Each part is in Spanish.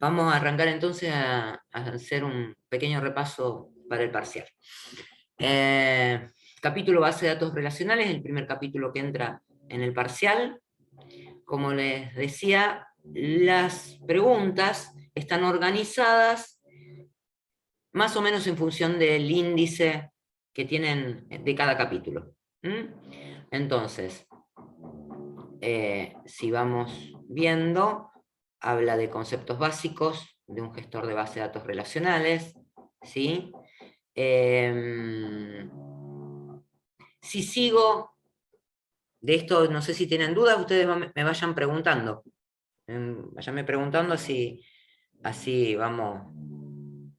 Vamos a arrancar entonces a hacer un pequeño repaso para el parcial. Eh, Capítulo base de datos relacionales, el primer capítulo que entra en el parcial. Como les decía, las preguntas están organizadas más o menos en función del índice que tienen de cada capítulo. Entonces, si vamos viendo, habla de conceptos básicos de un gestor de base de datos relacionales, ¿sí? Si sigo de esto, no sé si tienen dudas, ustedes me vayan preguntando. Vayanme preguntando, así vamos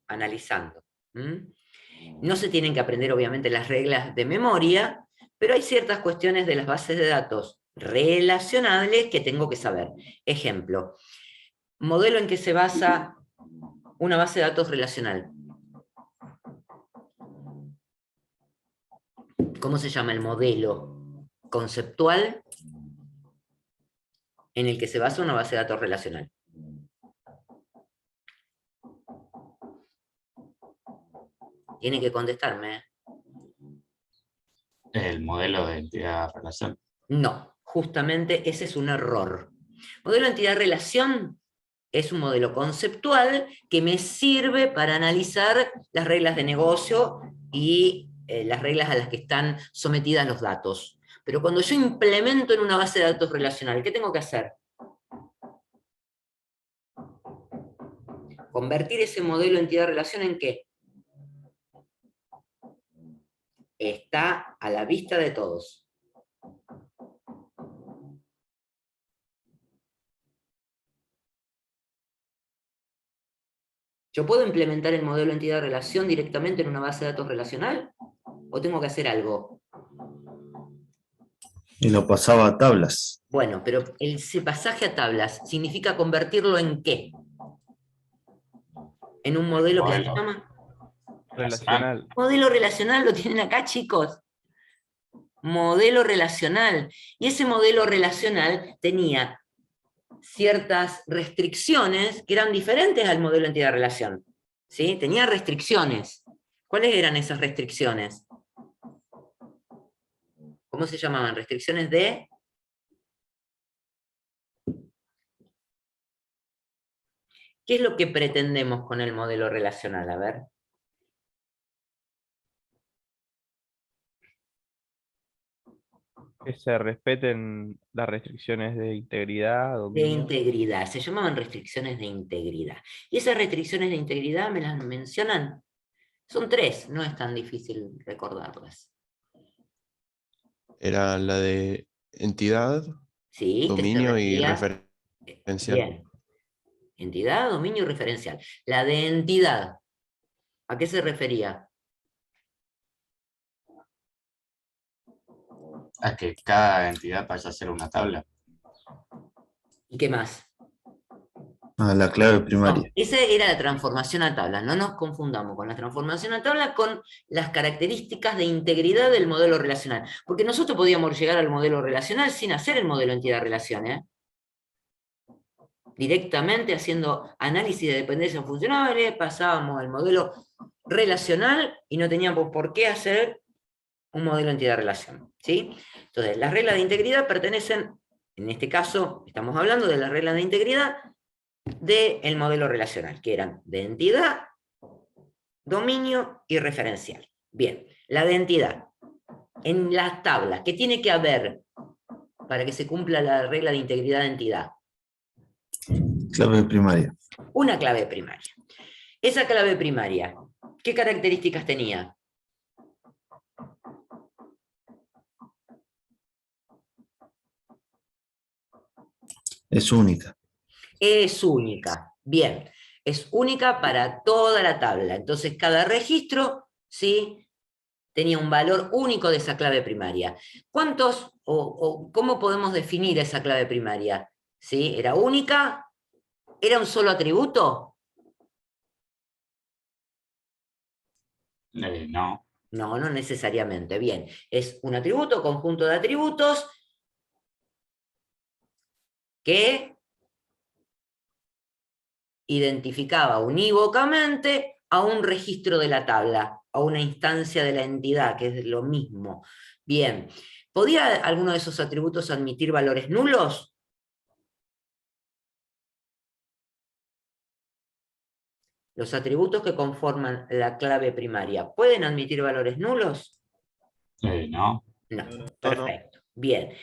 analizando. No se tienen que aprender, obviamente, las reglas de memoria, pero hay ciertas cuestiones de las bases de datos relacionables que tengo que saber. Ejemplo, modelo en que se basa una base de datos relacional. ¿Cómo se llama el modelo conceptual en el que se basa una base de datos relacional? Tiene que contestarme. El modelo de entidad-relación. No, justamente ese es un error. Modelo entidad-relación es un modelo conceptual que me sirve para analizar las reglas de negocio y las reglas a las que están sometidas los datos. Pero cuando yo implemento en una base de datos relacional, ¿qué tengo que hacer? Convertir ese modelo entidad-relación ¿en qué? Está a la vista de todos. ¿Yo puedo implementar el modelo entidad-relación directamente en una base de datos relacional? ¿O tengo que hacer algo? Y lo pasaba a tablas. Bueno, pero ese pasaje a tablas significa convertirlo ¿en qué? En un modelo que se llama Relacional. modelo relacional, lo tienen acá, chicos. Modelo relacional. Y ese modelo relacional tenía ciertas restricciones que eran diferentes al modelo entidad-relación. ¿Sí? Tenía restricciones. ¿Cuáles eran esas restricciones? ¿Cómo se llamaban? Restricciones de... ¿Qué es lo que pretendemos con el modelo relacional? A ver. Que se respeten las restricciones de integridad, De dominio. integridad. Se llamaban restricciones de integridad. ¿Y esas restricciones de integridad me las mencionan? Son 3, no es tan difícil recordarlas. Era la de entidad, Sí, que se dominio y refería... referencial. Bien. Entidad, dominio y referencial. La de entidad, ¿a qué se refería? A que cada entidad vaya a ser una tabla. ¿Y qué más? A la clave No, primaria. esa era la transformación a tabla. No nos confundamos con la transformación a tabla con las características de integridad del modelo relacional. Porque nosotros podíamos llegar al modelo relacional sin hacer el modelo entidad-relación, directamente haciendo análisis de dependencias funcionales, pasábamos al modelo relacional y no teníamos por qué hacer un modelo entidad-relación. ¿Sí? Entonces, las reglas de integridad pertenecen, en este caso, estamos hablando de las reglas de integridad del modelo relacional, que eran de entidad, dominio y referencial. Bien, la de entidad. En las tablas, ¿qué tiene que haber para que se cumpla la regla de integridad de entidad? Clave primaria. Una clave primaria. Esa clave primaria, ¿qué características tenía? Es única. Es única. Bien, es única para toda la tabla. Entonces, cada registro, ¿sí?, tenía un valor único de esa clave primaria. ¿Cuántos o cómo podemos definir esa clave primaria? ¿Sí? ¿Era única? ¿Era un solo atributo? No. No, no necesariamente. Bien, es un atributo, conjunto de atributos que identificaba unívocamente a un registro de la tabla, a una instancia de la entidad, que es lo mismo. Bien, ¿podía alguno de esos atributos admitir valores nulos? Los atributos que conforman la clave primaria, ¿pueden admitir valores nulos? No. No, No. perfecto. Bien,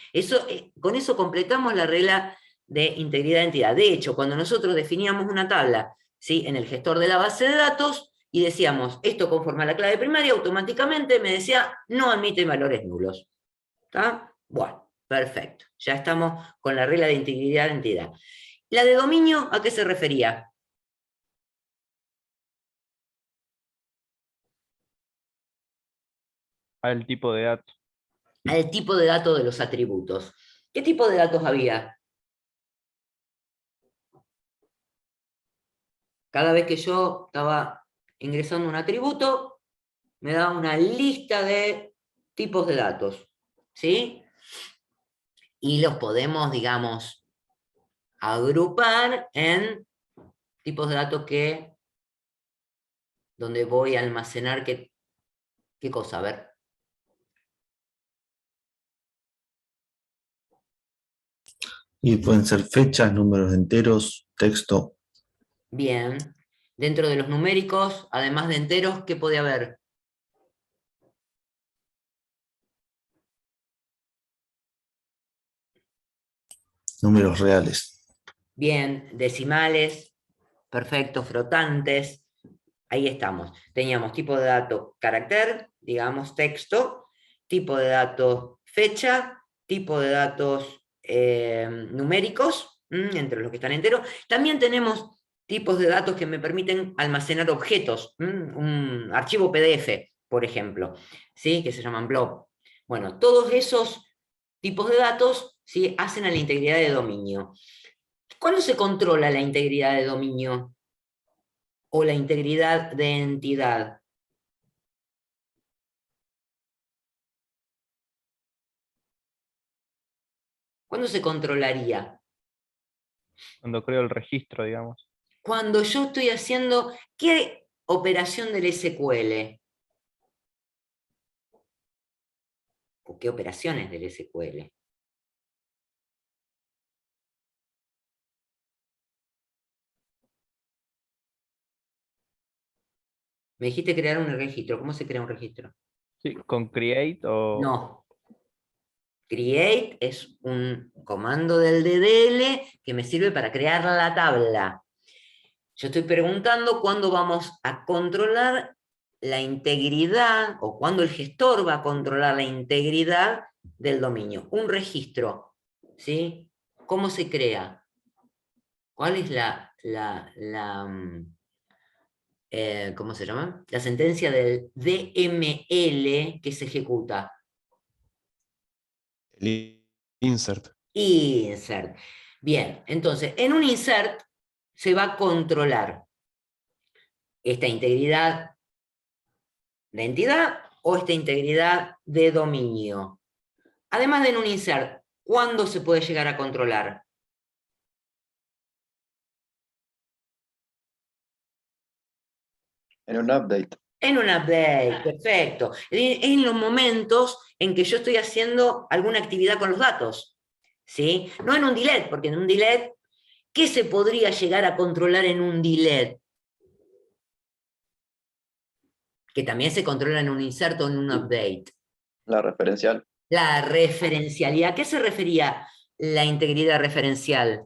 con eso completamos la regla de integridad de entidad. De hecho, cuando nosotros definíamos una tabla, ¿sí?, en el gestor de la base de datos, y decíamos, esto conforma la clave primaria, automáticamente me decía, no admite valores nulos. ¿Está? Bueno, perfecto. Ya estamos con la regla de integridad de entidad. ¿La de dominio a qué se refería? Al tipo de dato. Al tipo de datos de los atributos. ¿Qué tipo de datos había? Cada vez que yo estaba ingresando un atributo, me daba una lista de tipos de datos, ¿sí? Y los podemos, digamos, agrupar en tipos de datos donde voy a almacenar qué cosa, a ver. Y pueden ser fechas, números enteros, texto. Bien. Dentro de los numéricos, además de enteros, ¿qué puede haber? Números reales. Bien, decimales, perfecto, flotantes. Ahí estamos. Teníamos tipo de dato carácter, digamos texto, tipo de datos fecha, tipo de datos numéricos, entre los que están enteros. También tenemos tipos de datos que me permiten almacenar objetos, un archivo PDF, por ejemplo, ¿sí?, que se llaman blob. Bueno, todos esos tipos de datos, ¿sí?, hacen a la integridad de dominio. ¿Cuándo se controla la integridad de dominio o la integridad de entidad? ¿Cuándo se controlaría? Cuando creo el registro, digamos. Cuando yo estoy haciendo, ¿qué operación del SQL? ¿O qué operaciones del SQL? Me dijiste crear un registro. ¿Cómo se crea un registro? Sí, con create o No. Create es un comando del DDL que me sirve para crear la tabla. Yo estoy preguntando cuándo vamos a controlar la integridad o cuándo el gestor va a controlar la integridad del dominio. Un registro, ¿sí? ¿Cómo se crea? ¿Cuál es ¿cómo se llama? La sentencia del DML que se ejecuta. El insert. Insert. Bien, entonces, en un insert se va a controlar esta integridad de entidad o esta integridad de dominio. Además de en un insert, ¿cuándo se puede llegar a controlar? En un update. En un update, perfecto. En los momentos en que yo estoy haciendo alguna actividad con los datos, ¿sí? No en un delete, porque en un delete, ¿qué se podría llegar a controlar en un delete? Que también se controla en un insert o en un update. La referencial. La referencialidad. ¿A qué se refería la integridad referencial?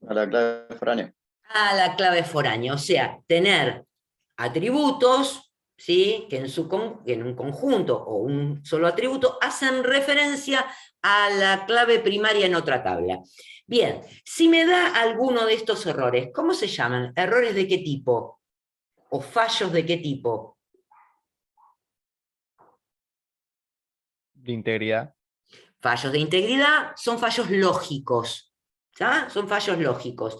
A la clave foránea. A la clave foránea, o sea, tener atributos, ¿sí?, que en un conjunto o un solo atributo hacen referencia a la clave primaria en otra tabla. Bien, si me da alguno de estos errores, ¿cómo se llaman? ¿Errores de qué tipo? ¿O fallos de qué tipo? de integridad. Fallos de integridad son fallos lógicos, ¿tá? Son fallos lógicos.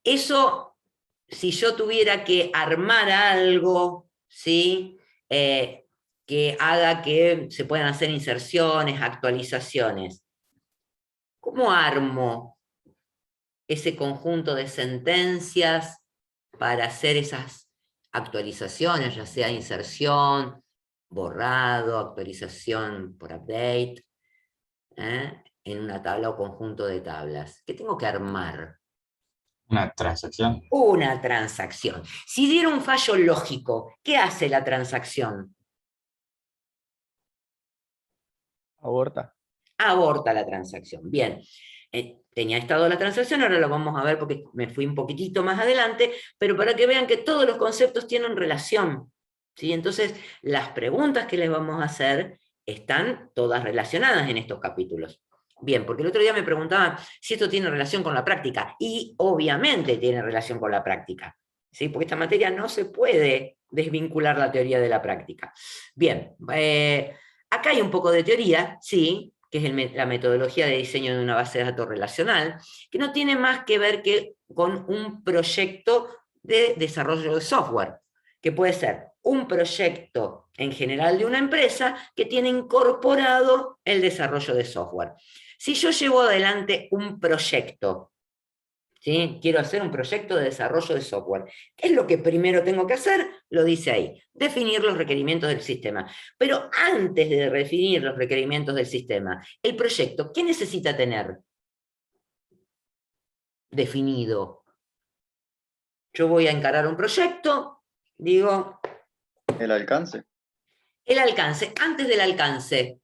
Eso, si yo tuviera que armar algo, ¿sí?, que haga que se puedan hacer inserciones, actualizaciones, ¿cómo armo ese conjunto de sentencias para hacer esas actualizaciones, ya sea inserción, borrado, actualización por update, en una tabla o conjunto de tablas. ¿Qué tengo que armar? Una transacción. Una transacción. Si diera un fallo lógico, ¿qué hace la transacción? Aborta. Aborta la transacción. Bien. Tenía estado la transacción, ahora lo vamos a ver porque me fui un poquitito más adelante, pero para que vean que todos los conceptos tienen relación, ¿sí? Entonces, las preguntas que les vamos a hacer están todas relacionadas en estos capítulos. Bien, porque el otro día me preguntaban si esto tiene relación con la práctica, y obviamente tiene relación con la práctica, ¿sí? Porque esta materia no se puede desvincular la teoría de la práctica. Bien, acá hay un poco de teoría, sí, que es la metodología de diseño de una base de datos relacional, que no tiene más que ver que con un proyecto de desarrollo de software, que puede ser un proyecto en general de una empresa que tiene incorporado el desarrollo de software. Si yo llevo adelante un proyecto, ¿sí? Quiero hacer un proyecto de desarrollo de software. ¿Qué es lo que primero tengo que hacer? Lo dice ahí, definir los requerimientos del sistema. Pero antes de definir los requerimientos del sistema, el proyecto, ¿qué necesita tener definido? Yo voy a encarar un proyecto, digo... El alcance. El alcance, antes del alcance.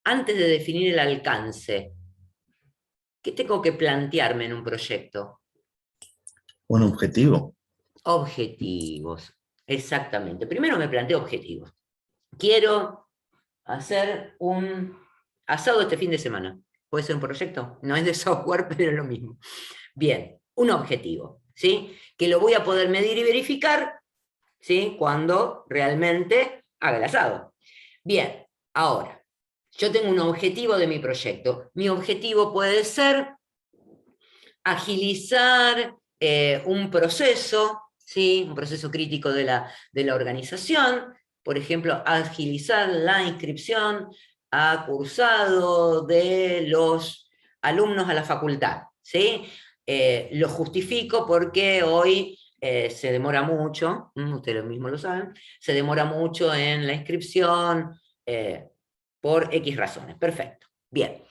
Antes de definir el alcance, ¿qué tengo que plantearme en un proyecto? Un objetivo. Objetivos, exactamente. Primero me planteo objetivos. Quiero hacer un asado este fin de semana. ¿Puede ser un proyecto? No es de software, pero es lo mismo. Bien, un objetivo, ¿sí? Que lo voy a poder medir y verificar, ¿sí? Cuando realmente haga el asado. Bien, ahora, yo tengo un objetivo de mi proyecto. Mi objetivo puede ser agilizar un proceso, ¿sí? Un proceso crítico de la organización, por ejemplo, agilizar la inscripción a cursado de los alumnos a la facultad, ¿sí? Lo justifico porque hoy se demora mucho, ustedes mismos lo saben, se demora mucho en la inscripción por X razones. Perfecto, bien.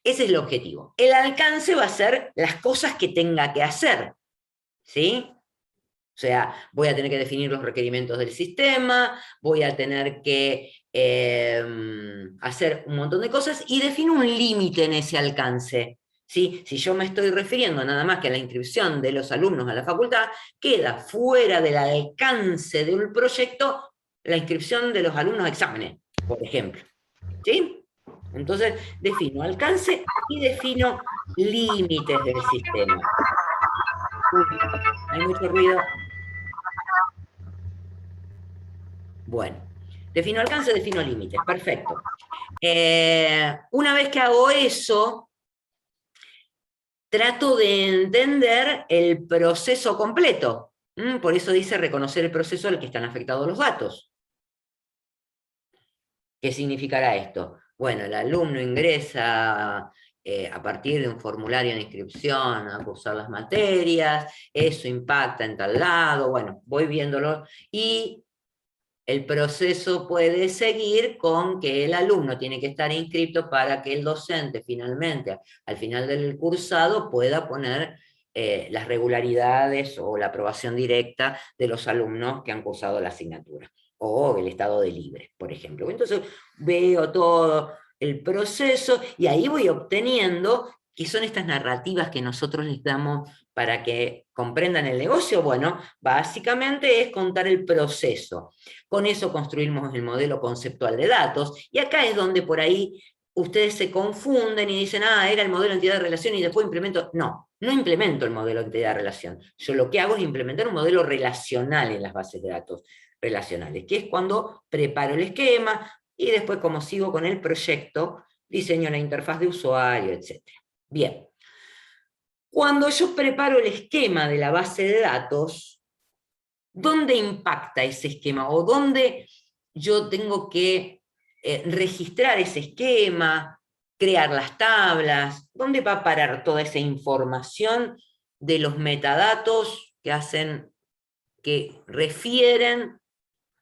Ese es el objetivo. El alcance va a ser las cosas que tenga que hacer, ¿sí? O sea, voy a tener que definir los requerimientos del sistema, voy a tener que hacer un montón de cosas y defino un límite en ese alcance, ¿sí? Si yo me estoy refiriendo nada más que a la inscripción de los alumnos a la facultad, queda fuera del alcance del proyecto la inscripción de los alumnos a exámenes, por ejemplo, ¿sí? Entonces, defino alcance y defino límites del sistema. Hay mucho ruido. Bueno, defino alcance, defino límites, perfecto. Una vez que hago eso, trato de entender el proceso completo. Por eso dice reconocer el proceso al que están afectados los datos. ¿Qué significará esto? Bueno, el alumno ingresa a partir de un formulario de inscripción a cursar las materias, eso impacta en tal lado, bueno, voy viéndolo, y el proceso puede seguir con que el alumno tiene que estar inscrito para que el docente finalmente, al final del cursado, pueda poner las regularidades o la aprobación directa de los alumnos que han cursado la asignatura, o el estado de libre, por ejemplo. Entonces veo todo el proceso y ahí voy obteniendo qué son estas narrativas que nosotros les damos para que comprendan el negocio. Bueno, básicamente es contar el proceso. Con eso construimos el modelo conceptual de datos, y acá es donde por ahí ustedes se confunden y dicen, era el modelo de entidad de relación y después implemento. No, no implemento el modelo de entidad de relación. Yo lo que hago es implementar un modelo relacional en las bases de datos relacionales, que es cuando preparo el esquema y después, como sigo con el proyecto, diseño la interfaz de usuario, etc. Bien. Cuando yo preparo el esquema de la base de datos, ¿dónde impacta ese esquema? ¿O dónde yo tengo que registrar ese esquema, crear las tablas. ¿Dónde va a parar toda esa información de los metadatos que refieren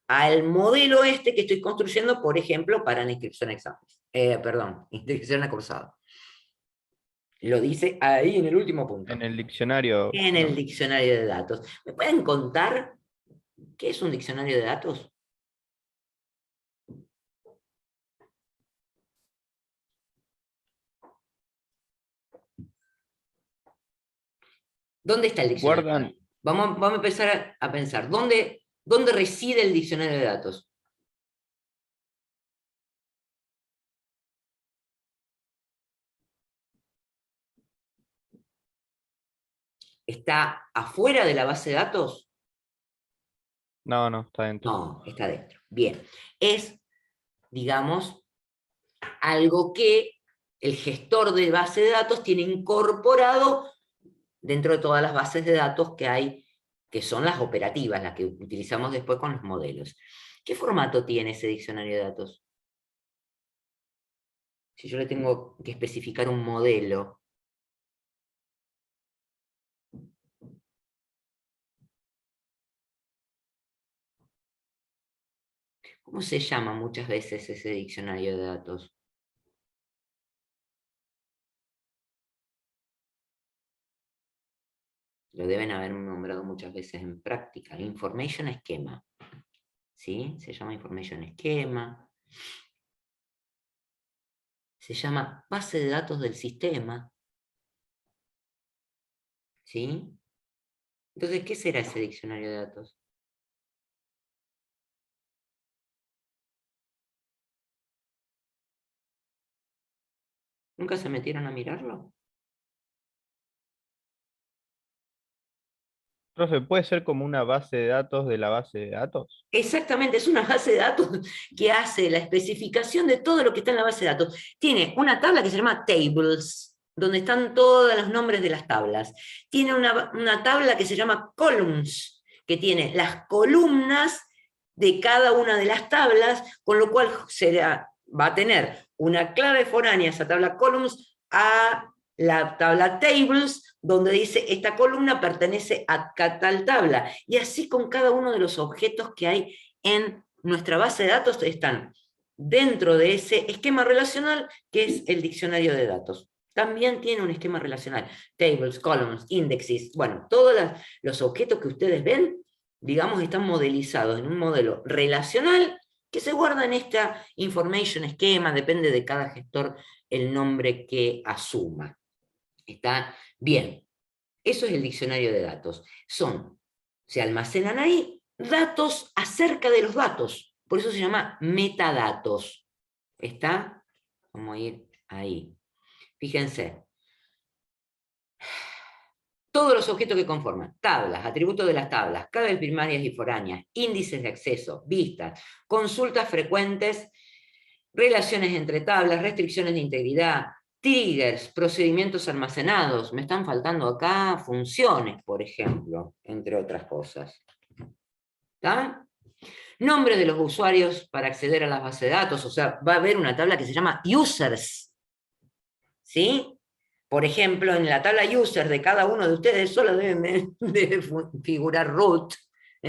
al modelo que estoy construyendo, por ejemplo, para la inscripción a exámenes? Inscripción a cursado. Lo dice ahí en el último punto. En el diccionario. En el diccionario de datos. ¿Me pueden contar qué es un diccionario de datos? ¿Dónde está el diccionario? Guardan, Vamos a empezar a pensar. ¿Dónde reside el diccionario de datos? ¿Está afuera de la base de datos? no, está dentro. No, está dentro. Bien. Es, digamos, algo que el gestor de base de datos tiene incorporado dentro de todas las bases de datos que hay, que son las operativas, las que utilizamos después con los modelos. ¿Qué formato tiene ese diccionario de datos? Si yo le tengo que especificar un modelo, ¿cómo se llama muchas veces ese diccionario de datos? Lo deben haber nombrado muchas veces en práctica. Information Schema. ¿Sí? Se llama Information Schema. Se llama base de datos del sistema. ¿Sí? Entonces, ¿qué será ese diccionario de datos? ¿Nunca se metieron a mirarlo? Profe, ¿puede ser como una base de datos de la base de datos? Exactamente, es una base de datos que hace la especificación de todo lo que está en la base de datos. Tiene una tabla que se llama Tables, donde están todos los nombres de las tablas. Tiene una tabla que se llama Columns, que tiene las columnas de cada una de las tablas, con lo cual va a tener una clave foránea, esa tabla Columns, a la tabla Tables, donde dice esta columna pertenece a tal tabla. Y así con cada uno de los objetos que hay en nuestra base de datos están dentro de ese esquema relacional que es el diccionario de datos. También tiene un esquema relacional. Tables, columns, indexes, bueno, todos los objetos que ustedes ven, digamos, están modelizados en un modelo relacional que se guarda en esta information schema, depende de cada gestor el nombre que asuma. ¿Está bien? Eso es el diccionario de datos. Se almacenan ahí datos acerca de los datos. Por eso se llama metadatos. ¿Está? Vamos a ir ahí. Fíjense. Todos los objetos que conforman tablas, atributos de las tablas, claves primarias y foráneas, índices de acceso, vistas, consultas frecuentes, relaciones entre tablas, restricciones de integridad, triggers, procedimientos almacenados. Me están faltando acá funciones, por ejemplo, entre otras cosas. ¿Está? Nombres de los usuarios para acceder a las bases de datos, o sea, va a haber una tabla que se llama users. ¿Sí? Por ejemplo, en la tabla users de cada uno de ustedes solo debe figurar root,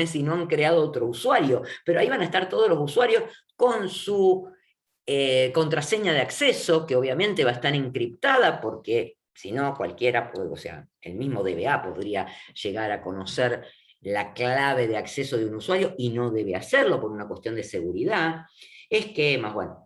si no han creado otro usuario, pero ahí van a estar todos los usuarios con su contraseña de acceso, que obviamente va a estar encriptada, porque si no cualquiera, o sea, el mismo DBA podría llegar a conocer la clave de acceso de un usuario y no debe hacerlo por una cuestión de seguridad. Esquemas, bueno,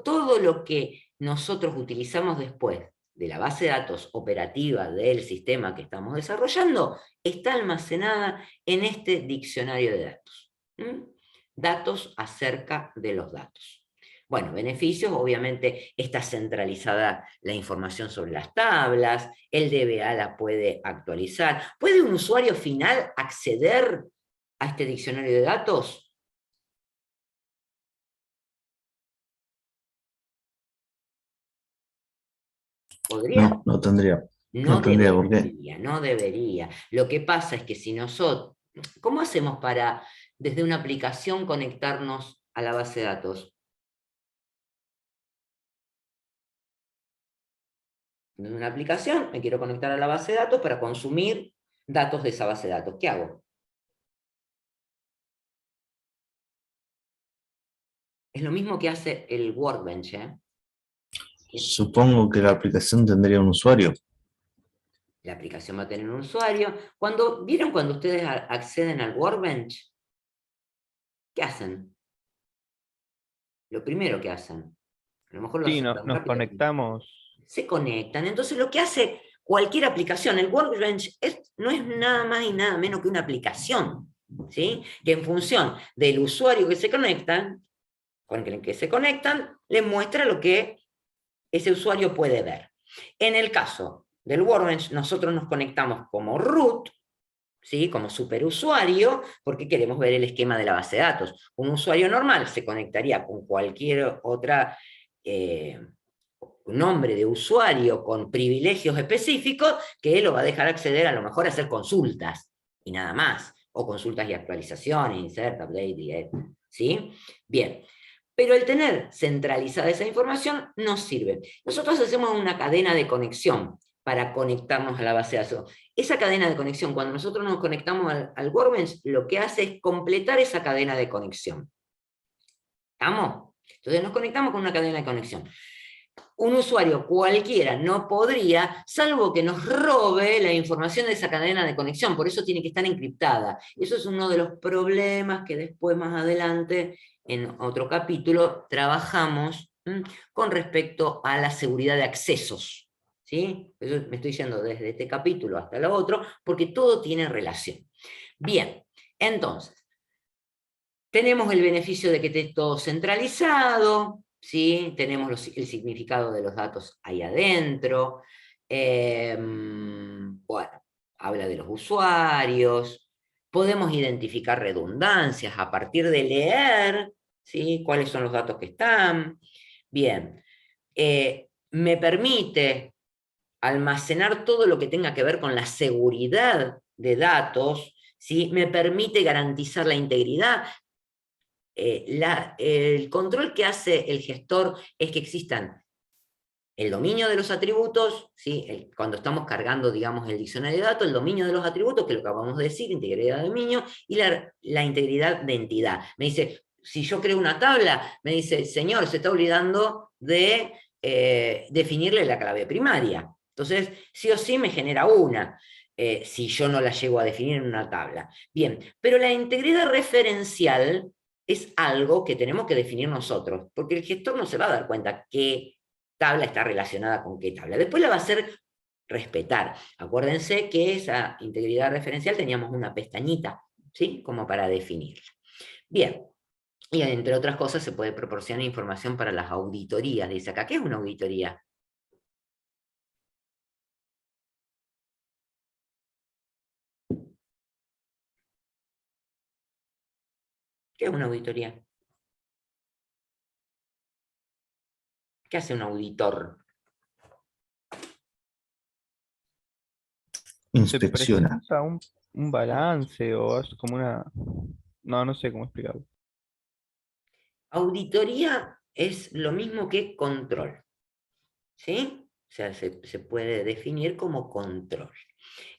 todo lo que nosotros utilizamos después de la base de datos operativa del sistema que estamos desarrollando, está almacenada en este diccionario de datos. Datos acerca de los datos. Bueno, beneficios, obviamente está centralizada la información sobre las tablas, el DBA la puede actualizar. ¿Puede un usuario final acceder a este diccionario de datos? ¿Podría? No, no tendría. No tendría por qué. debería, no debería. Lo que pasa es que si nosotros, ¿cómo hacemos para desde una aplicación conectarnos a la base de datos? En una aplicación, me quiero conectar a la base de datos para consumir datos de esa base de datos. ¿Qué hago? Es lo mismo que hace el Workbench, ¿eh? Supongo que la aplicación tendría un usuario. La aplicación va a tener un usuario. ¿Vieron cuando ustedes acceden al Workbench? ¿Qué hacen? Lo primero que hacen. A lo mejor lo Sí, hacen tan nos rápido. conectamos. Se conectan. Entonces lo que hace cualquier aplicación, el Workbench no es nada más y nada menos que una aplicación, ¿sí? Que en función del usuario que se conectan, con el que se conectan, les muestra lo que ese usuario puede ver. En el caso del Workbench, nosotros nos conectamos como root, ¿sí? Como superusuario, porque queremos ver el esquema de la base de datos. Un usuario normal se conectaría con cualquier otra nombre de usuario con privilegios específicos que lo va a dejar acceder a lo mejor a hacer consultas y nada más, o consultas y actualizaciones, insert, update, ¿sí? Bien. Pero el tener centralizada esa información nos sirve. Nosotros hacemos una cadena de conexión para conectarnos a la base de datos. Esa cadena de conexión, cuando nosotros nos conectamos al Workbench, lo que hace es completar esa cadena de conexión. ¿Estamos? Entonces nos conectamos con una cadena de conexión. Un usuario cualquiera no podría, salvo que nos robe la información de esa cadena de conexión, por eso tiene que estar encriptada. Eso es uno de los problemas que después, más adelante, en otro capítulo, trabajamos con respecto a la seguridad de accesos. ¿Sí? Eso me estoy yendo desde este capítulo hasta el otro, porque todo tiene relación. Bien, entonces, tenemos el beneficio de que esté todo centralizado, ¿sí? Tenemos el significado de los datos ahí adentro. Bueno, habla de los usuarios. Podemos identificar redundancias a partir de leer, ¿sí? Cuáles son los datos que están. Bien. Me permite almacenar todo lo que tenga que ver con la seguridad de datos, ¿sí? Me permite garantizar la integridad. El control que hace el gestor es que existan el dominio de los atributos, ¿sí? Cuando estamos cargando, digamos, el diccionario de datos, el dominio de los atributos, que es lo que acabamos de decir, integridad de dominio, y la integridad de entidad. Me dice, si yo creo una tabla, me dice, señor, se está olvidando de definirle la clave primaria. Entonces, sí o sí me genera una. Si yo no la llego a definir en una tabla. Bien, pero la integridad referencial es algo que tenemos que definir nosotros, porque el gestor no se va a dar cuenta qué tabla está relacionada con qué tabla. Después la va a hacer respetar. Acuérdense que esa integridad referencial teníamos una pestañita, ¿sí? Como para definirla. Bien, y entre otras cosas se puede proporcionar información para las auditorías. Dice acá, ¿qué es una auditoría? ¿Qué es una auditoría? ¿Qué hace un auditor? Se Inspecciona. presenta un balance o es como una... No sé cómo explicarlo. Auditoría es lo mismo que control, ¿sí? O sea, se puede definir como control.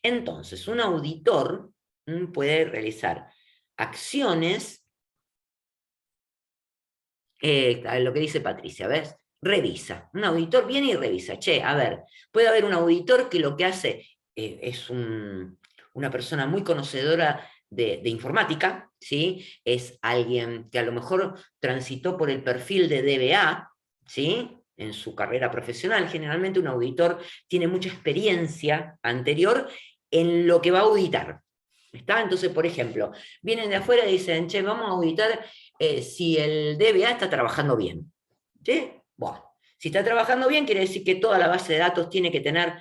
Entonces, un auditor puede realizar acciones, lo que dice Patricia, ¿ves? Revisa. Un auditor viene y revisa. Che, a ver, puede haber un auditor que lo que hace es una persona muy conocedora de informática, ¿sí? Es alguien que a lo mejor transitó por el perfil de DBA, ¿sí? En su carrera profesional. Generalmente un auditor tiene mucha experiencia anterior en lo que va a auditar. ¿Está? Entonces, por ejemplo, vienen de afuera y dicen, che, vamos a auditar si el DBA está trabajando bien. ¿Sí? Bueno, si está trabajando bien, quiere decir que toda la base de datos tiene que tener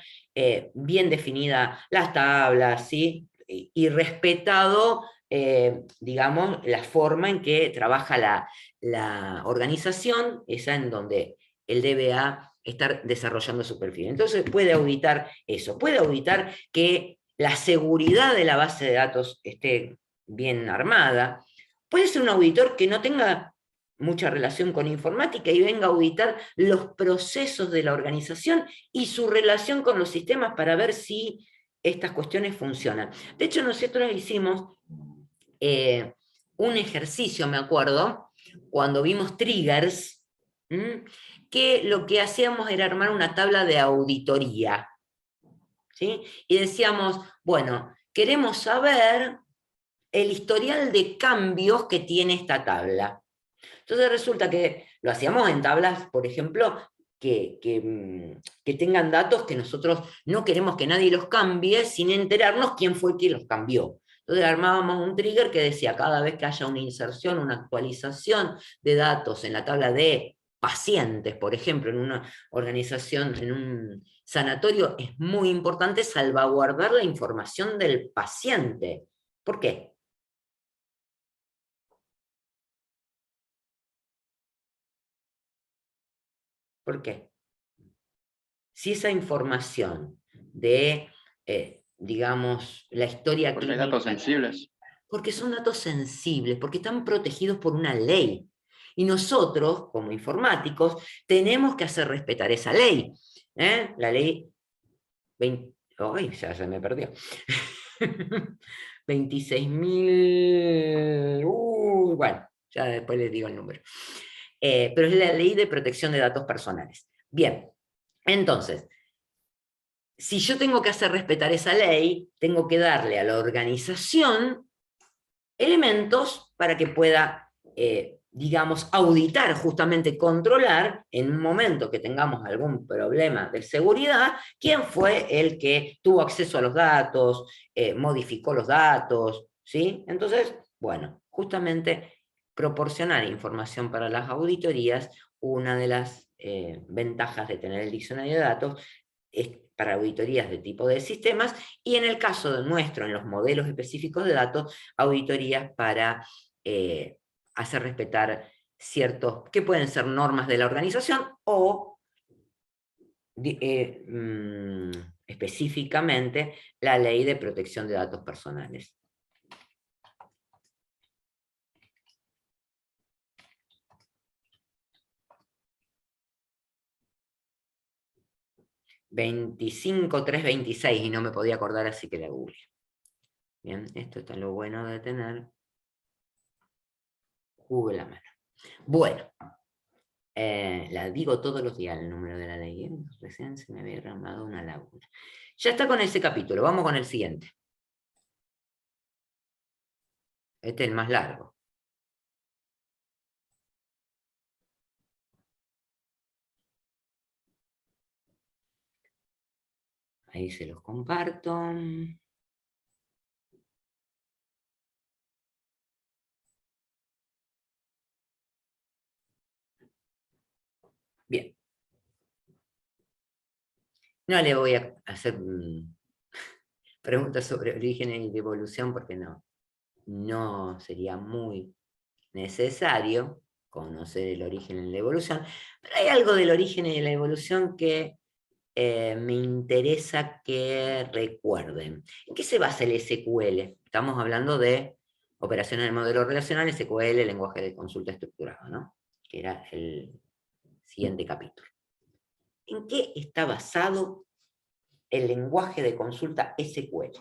bien definidas las tablas, ¿sí? Y respetado, digamos, la forma en que trabaja la organización, esa en donde el DBA está desarrollando su perfil. Entonces puede auditar eso, puede auditar que la seguridad de la base de datos esté bien armada. Puede ser un auditor que no tenga mucha relación con informática y venga a auditar los procesos de la organización y su relación con los sistemas para ver si estas cuestiones funcionan. De hecho, nosotros hicimos un ejercicio, me acuerdo, cuando vimos triggers, que lo que hacíamos era armar una tabla de auditoría, ¿sí? Y decíamos, bueno, queremos saber el historial de cambios que tiene esta tabla. Entonces resulta que lo hacíamos en tablas, por ejemplo, que tengan datos que nosotros no queremos que nadie los cambie sin enterarnos quién fue quien los cambió. Entonces armábamos un trigger que decía, cada vez que haya una inserción, una actualización de datos en la tabla de pacientes, por ejemplo, en una organización, en un sanatorio, es muy importante salvaguardar la información del paciente. ¿Por qué? ¿Por qué? Si esa información de, digamos, la historia Porque hay clínica... datos sensibles. Porque son datos sensibles, porque están protegidos por una ley. Y nosotros, como informáticos, tenemos que hacer respetar esa ley. La ley 20... ¡Ay, ya se me perdió! 26.000... bueno, ya después les digo el número. Pero es la ley de protección de datos personales. Bien, entonces, si yo tengo que hacer respetar esa ley, tengo que darle a la organización elementos para que pueda, digamos, auditar, justamente controlar, en un momento que tengamos algún problema de seguridad, quién fue el que tuvo acceso a los datos, modificó los datos, ¿sí? Entonces, bueno, justamente proporcionar información para las auditorías, una de las ventajas de tener el diccionario de datos es para auditorías de tipo de sistemas, y en el caso de nuestro, en los modelos específicos de datos, auditorías para hacer respetar ciertos, que pueden ser normas de la organización, o específicamente la ley de protección de datos personales. ...25.326, y no me podía acordar, así que la googleé. Bien, esto está lo bueno de tener Google a mano. Bueno, la digo todos los días el número de la ley, recién se me había armado una laguna. Ya está con ese capítulo, vamos con el siguiente. Este es el más largo. Ahí se los comparto. Bien. No le voy a hacer preguntas sobre origen y devolución porque no sería muy necesario conocer el origen y la evolución, pero hay algo del origen y de la evolución que me interesa que recuerden. ¿En qué se basa el SQL? Estamos hablando de operaciones del modelo relacional, SQL, lenguaje de consulta estructurado, ¿no? Que era el siguiente capítulo. ¿En qué está basado el lenguaje de consulta SQL?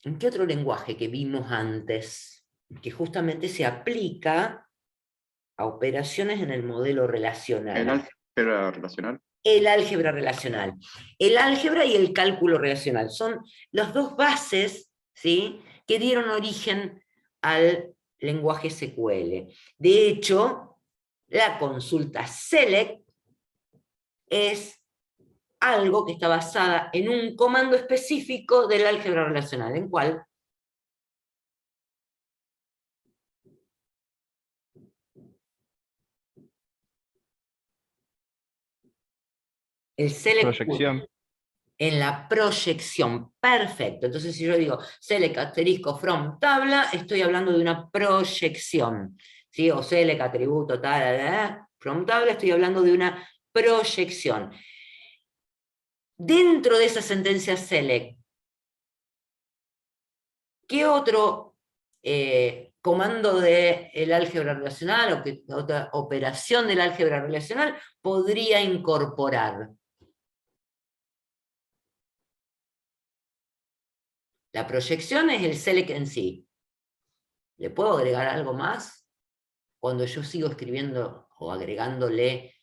¿En qué otro lenguaje que vimos antes, que justamente se aplica a operaciones en el modelo relacional? El álgebra relacional. El álgebra relacional. El álgebra y el cálculo relacional son las dos bases, ¿sí?, que dieron origen al lenguaje SQL. De hecho, la consulta select es algo que está basada en un comando específico del álgebra relacional, ¿en cuál? El select. Proyección. En la proyección, perfecto. Entonces si yo digo select asterisco from tabla, estoy hablando de una proyección, ¿sí? O select atributo tal, from tabla, estoy hablando de una proyección. Dentro de esa sentencia select, ¿Qué otro comando del álgebra relacional o qué otra operación del álgebra relacional podría incorporar? La proyección es el select en sí. ¿Le puedo agregar algo más? Cuando yo sigo escribiendo o agregándole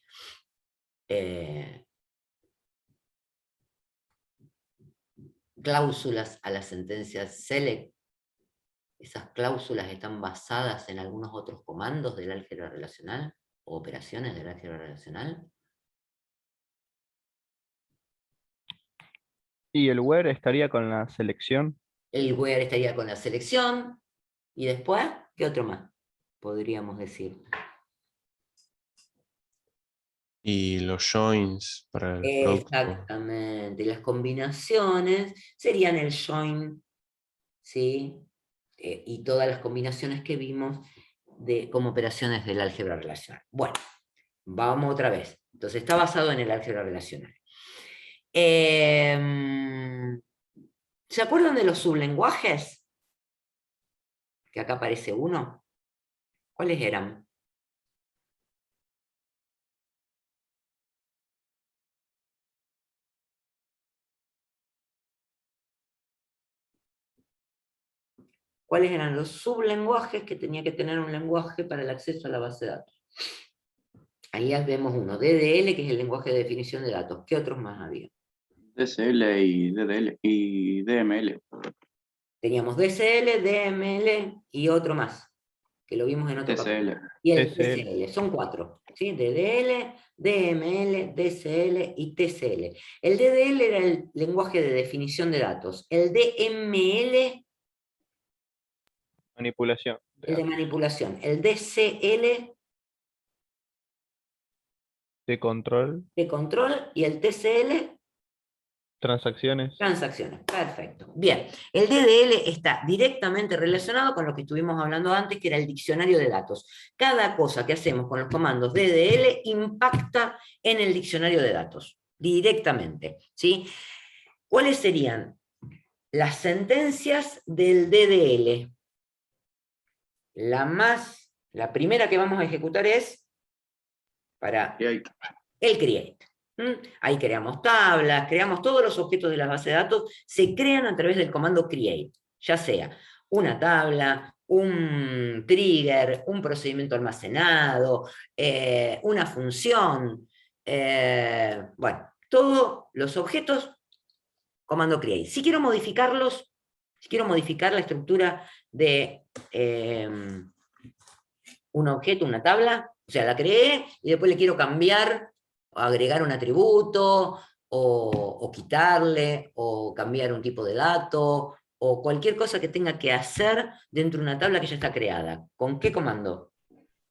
cláusulas a las sentencias select, esas cláusulas están basadas en algunos otros comandos del álgebra relacional o operaciones del álgebra relacional. Y el where estaría con la selección. El where estaría con la selección. Y después, ¿qué otro más podríamos decir? Y los joins para el producto. Exactamente. Las combinaciones serían el join, ¿sí? Y todas las combinaciones que vimos como operaciones del álgebra relacional. Bueno, vamos otra vez. Entonces está basado en el álgebra relacional. ¿Se acuerdan de los sublenguajes? Que acá aparece uno. ¿Cuáles eran? ¿Cuáles eran los sublenguajes que tenía que tener un lenguaje para el acceso a la base de datos? Ahí vemos uno, DDL, que es el lenguaje de definición de datos. ¿Qué otros más había? DSL y DDL y DML. Teníamos DSL, DML y otro más, que lo vimos en otro DSL. capítulo. Y el TCL. TCL, son 4. ¿Sí? DDL, DML, DSL y TCL. El DDL era el lenguaje de definición de datos. El DML, Manipulación. el de manipulación. El DCL, De control. de control. Y el TCL, Transacciones. transacciones. Perfecto. Bien, el DDL está directamente relacionado con lo que estuvimos hablando antes, que era el diccionario de datos. Cada cosa que hacemos con los comandos DDL impacta en el diccionario de datos, directamente, ¿sí? ¿Cuáles serían las sentencias del DDL? La primera que vamos a ejecutar es para Y hay el create. Ahí creamos tablas, creamos todos los objetos de la base de datos, se crean a través del comando create, ya sea una tabla, un trigger, un procedimiento almacenado, una función, bueno, todos los objetos, comando create. Si quiero modificarlos, si quiero modificar la estructura de un objeto, una tabla, o sea, la creé y después le quiero cambiar, agregar un atributo, o quitarle, o cambiar un tipo de dato, o cualquier cosa que tenga que hacer dentro de una tabla que ya está creada. ¿Con qué comando?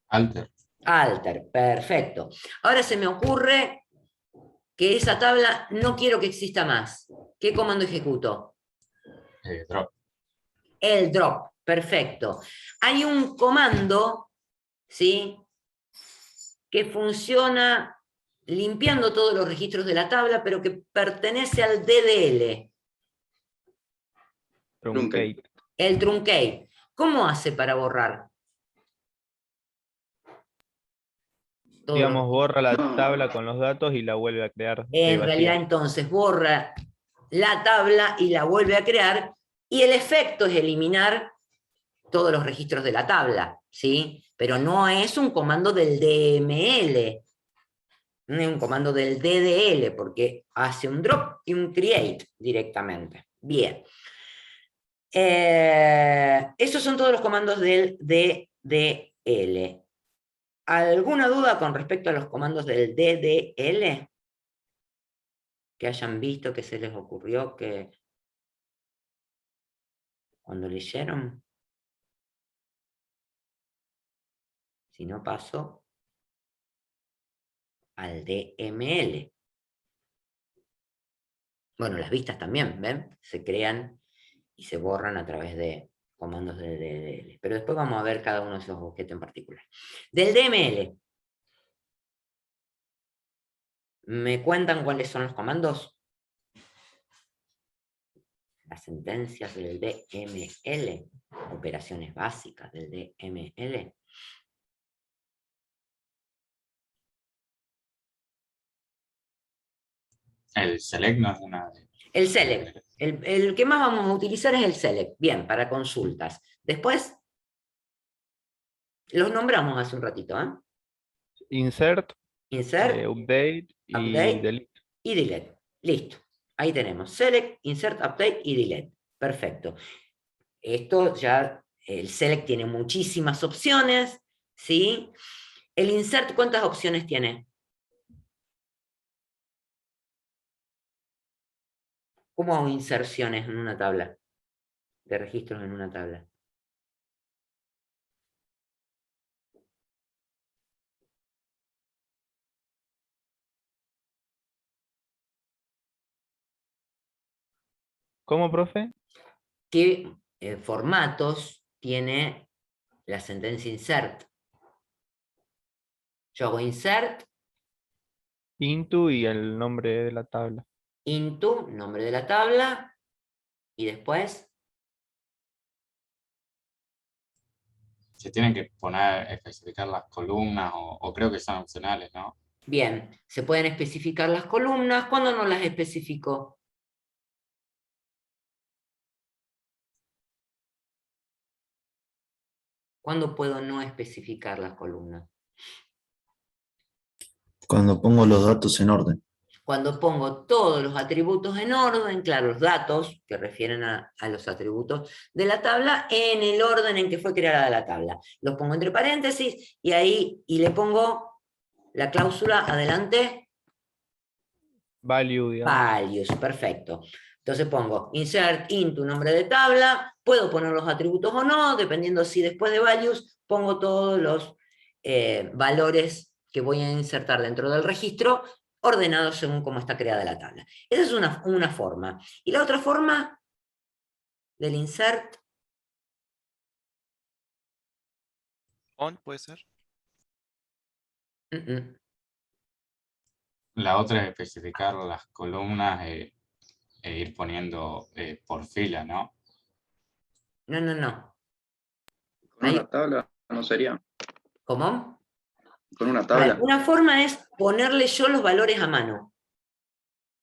Alter. Alter, perfecto. Ahora se me ocurre que esa tabla no quiero que exista más. ¿Qué comando ejecuto? Drop. El drop, perfecto. Hay un comando, ¿sí?, que funciona limpiando todos los registros de la tabla, pero que pertenece al DDL. Truncate. El truncate. ¿Cómo hace para borrar? Digamos, borra la tabla con los datos y la vuelve a crear En vacía. realidad, entonces, borra la tabla y la vuelve a crear, y el efecto es eliminar todos los registros de la tabla, ¿sí? Pero no es un comando del DML, no es un comando del DDL, porque hace un drop y un create directamente. Bien. Esos son todos los comandos del DDL. ¿Alguna duda con respecto a los comandos del DDL? Que hayan visto, que se les ocurrió, que cuando leyeron. Si no, paso al DML. Bueno, las vistas también, ¿ven? Se crean y se borran a través de comandos de DDL. Pero después vamos a ver cada uno de esos objetos en particular. Del DML, ¿me cuentan cuáles son los comandos? las sentencias del DML, operaciones básicas del DML. El select no es una de... El select, el que más vamos a utilizar es el select, bien, para consultas. Después, los nombramos hace un ratito, ¿eh? Insert, Insert, update y update delete. y delete. Listo. Ahí tenemos select, insert, update y delete. Perfecto. Esto ya, el select tiene muchísimas opciones, ¿sí? El insert, ¿cuántas opciones tiene? ¿Cómo hago inserciones en una tabla? De registros en una tabla. ¿Cómo, profe? ¿Qué formatos tiene la sentencia insert? Yo hago insert, Into y el nombre de la tabla. into, nombre de la tabla, y después, Se tienen que poner, especificar las columnas o creo que son opcionales, ¿no? bien, se pueden especificar las columnas. ¿Cuándo no las especifico? ¿Cuándo puedo no especificar las columnas? Cuando pongo los datos en orden. Cuando pongo todos los atributos en orden, claro, los datos que refieren a los atributos de la tabla, en el orden en que fue creada la tabla. Los pongo entre paréntesis y ahí le pongo la cláusula adelante. Value, digamos. Values, perfecto. Entonces pongo insert into nombre de tabla, puedo poner los atributos o no, dependiendo si después de values pongo todos los valores que voy a insertar dentro del registro, ordenados según cómo está creada la tabla. Esa es una forma. Y la otra forma del insert, On puede ser. La otra es especificar las columnas e ir poniendo por fila, ¿no? no. Con Ahí, una tabla no sería. ¿cómo? Con una A ver, tabla. una forma es ponerle yo los valores a mano.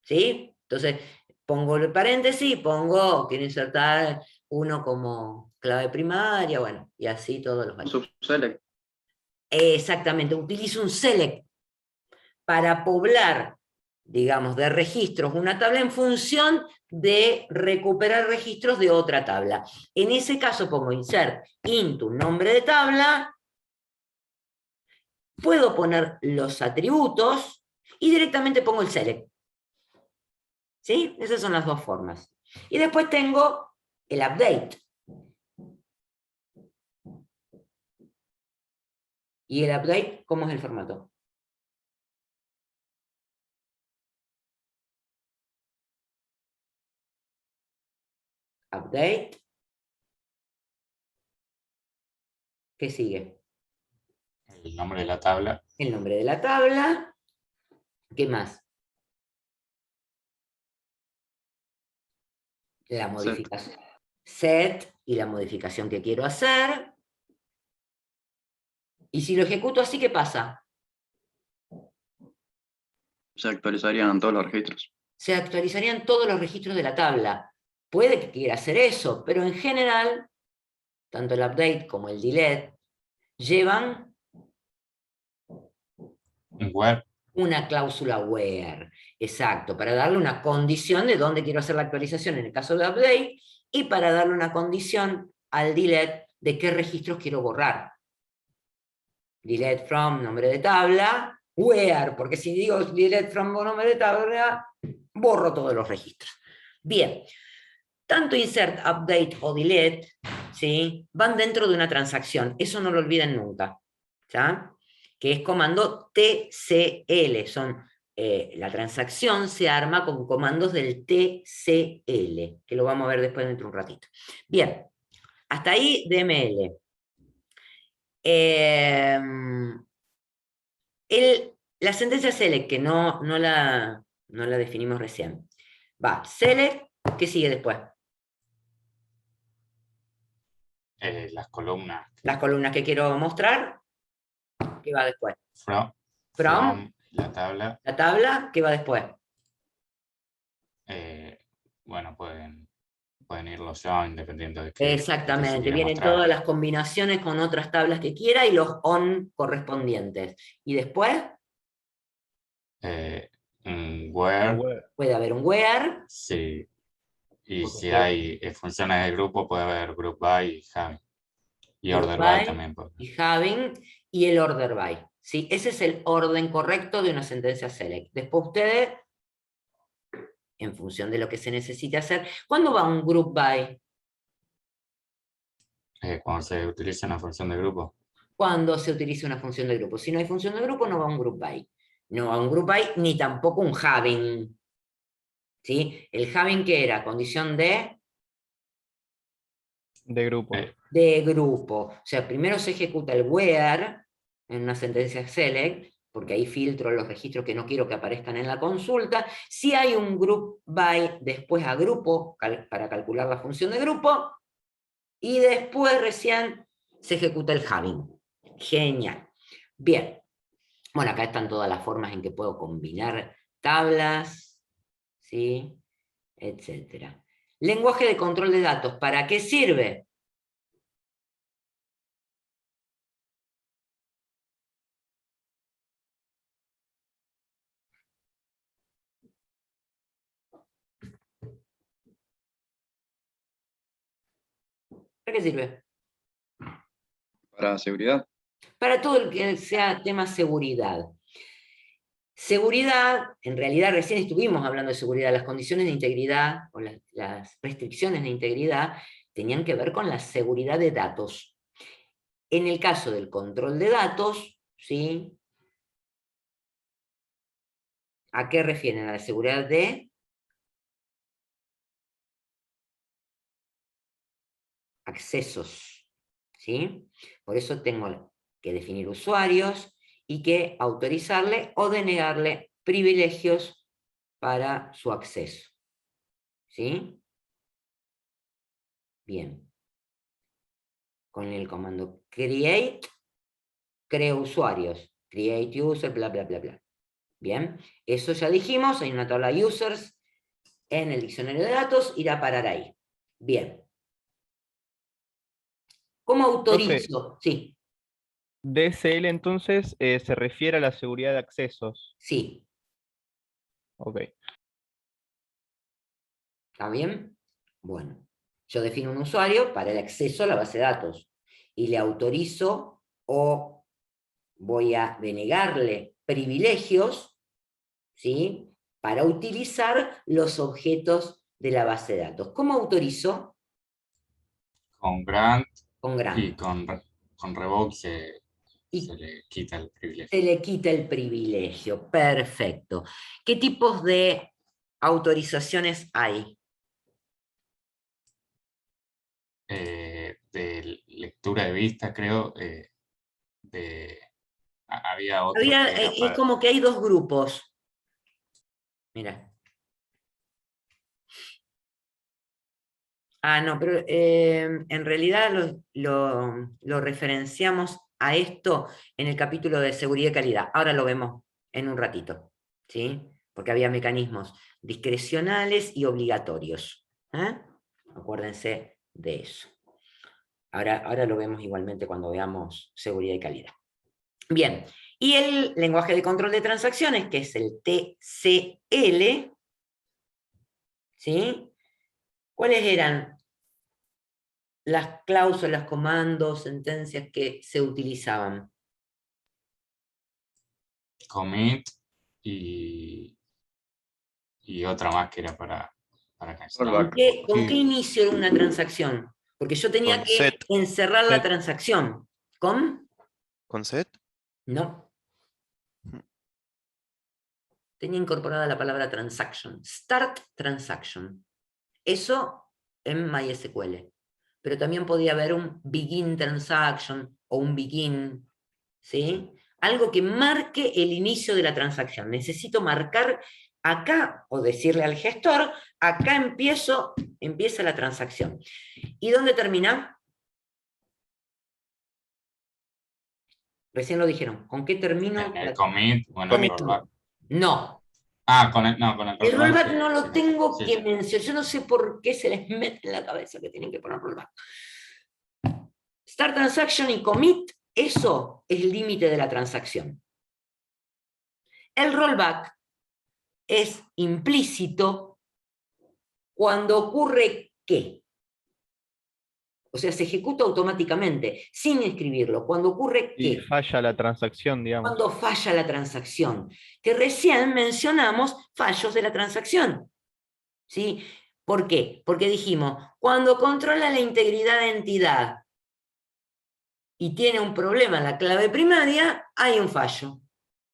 ¿Sí? Entonces, pongo el paréntesis, quiero insertar uno como clave primaria, bueno, y así todos los valores. Subselect. Exactamente, utilizo un select para poblar, digamos, de registros una tabla en función de recuperar registros de otra tabla. En ese caso pongo insert into nombre de tabla, puedo poner los atributos y directamente pongo el select. ¿Sí? Esas son las dos formas. Y después tengo el update. ¿Y el update cómo es el formato? Update. ¿Qué sigue? El nombre de la tabla. El nombre de la tabla. ¿Qué más? La modificación. Set y la modificación que quiero hacer. Y si lo ejecuto así, ¿qué pasa? Se actualizarían todos los registros. Se actualizarían todos los registros de la tabla. Puede que quiera hacer eso, pero en general, tanto el update como el delete llevan Un web. una cláusula where, exacto, para darle una condición de dónde quiero hacer la actualización en el caso de update, y para darle una condición al delete de qué registros quiero borrar. Delete from, nombre de tabla, where, porque si digo delete from nombre de tabla, borro todos los registros. Bien, tanto insert, update o delete, ¿sí?, van dentro de una transacción, eso no lo olviden nunca, ¿ya?, que es comando TCL, la transacción se arma con comandos del TCL, que lo vamos a ver después dentro de un ratito. Bien, hasta ahí DML. La sentencia select, que no la definimos recién. Va, select, ¿qué sigue después? las columnas. Las columnas que quiero mostrar, ¿qué va después? From, From, la tabla. la tabla, ¿qué va después? Bueno, pueden ir los join dependiendo de qué. Exactamente, de qué se quiera vienen mostrar. todas las combinaciones con otras tablas que quiera y los on correspondientes. Y después Un where, puede haber un where, sí. Y si Ok. hay funciones de grupo, puede haber group by y having. Y Group order by by también. y having, y el order by. ¿Sí? Ese es el orden correcto de una sentencia select. Después ustedes, en función de lo que se necesite hacer, ¿cuándo va un group by? Cuando se utiliza una función de grupo. Cuando se utiliza una función de grupo. Si no hay función de grupo, no va un group by. No va un group by, ni tampoco un having. ¿Sí? El having, ¿qué era? Condición de grupo. grupo. O sea, primero se ejecuta el where en una sentencia select, porque ahí filtro los registros que no quiero que aparezcan en la consulta. Si hay un group by, después a grupo, para calcular la función de grupo, y después recién se ejecuta el having. Genial. Bien. Bueno, acá están todas las formas en que puedo combinar tablas, ¿sí? Etcétera. Lenguaje de control de datos, ¿para qué sirve? ¿Para qué sirve? Para seguridad. Para todo el que sea tema seguridad. Seguridad, en realidad recién estuvimos hablando de seguridad, las condiciones de integridad o las restricciones de integridad tenían que ver con la seguridad de datos. En el caso del control de datos, ¿sí? ¿A qué refieren? A la seguridad de accesos, ¿sí? Por eso tengo que definir usuarios y que autorizarle o denegarle privilegios para su acceso, ¿sí? Bien. Con el comando create, creo usuarios, create user, bla, bla, bla, bla. Bien, eso ya dijimos, hay una tabla users en el diccionario de datos, irá a parar ahí. Bien. ¿Cómo autorizo? Sí, DSL entonces se refiere a la seguridad de accesos. sí, Ok. ¿está bien? Bueno, yo defino un usuario para el acceso a la base de datos y le autorizo o voy a denegarle privilegios, ¿sí? Para utilizar los objetos de la base de datos. ¿Cómo autorizo? Con grant Con grant. y con revoke se Y le quita el privilegio. se le quita el privilegio. Perfecto. ¿Qué tipos de autorizaciones hay? De lectura de vista, creo. Había otro Había, que era es para... como que hay dos grupos. Mira. Ah, no, pero en realidad lo referenciamos a esto en el capítulo de seguridad y calidad. Ahora lo vemos en un ratito, ¿sí? Porque había mecanismos discrecionales y obligatorios. ¿Eh? Acuérdense de eso. Ahora lo vemos igualmente cuando veamos seguridad y calidad. Bien, y el lenguaje de control de transacciones, que es el TCL, ¿sí? ¿Cuáles eran las cláusulas, comandos, sentencias que se utilizaban? Commit y otra más que era para cancelar. Rollback. ¿Con qué inicio una transacción? Porque yo tenía Con que set. encerrar la Set. transacción. ¿Con? ¿Con set? No. Tenía incorporada la palabra transaction. Start transaction. Eso en MySQL. Pero también podía haber un begin transaction o un begin, ¿sí? Algo que marque el inicio de la transacción. Necesito marcar acá, o decirle al gestor, acá empieza la transacción. ¿Y dónde termina? Recién lo dijeron. ¿Con qué termino? En el commit o en el Commit. rollback. No. Con el El rollback. rollback sí, no lo sí, tengo sí, que sí. mencionar. Yo no sé por qué se les mete en la cabeza que tienen que poner rollback. Start transaction y commit, eso es el límite de la transacción. El rollback es implícito cuando ocurre ¿qué? O sea, se ejecuta automáticamente, sin escribirlo. Cuando ocurre Y ¿qué? falla la transacción, digamos. Cuando falla la transacción. Que recién mencionamos fallos de la transacción. ¿Sí? ¿Por qué? Porque dijimos, cuando controla la integridad de entidad y tiene un problema en la clave primaria, hay un fallo.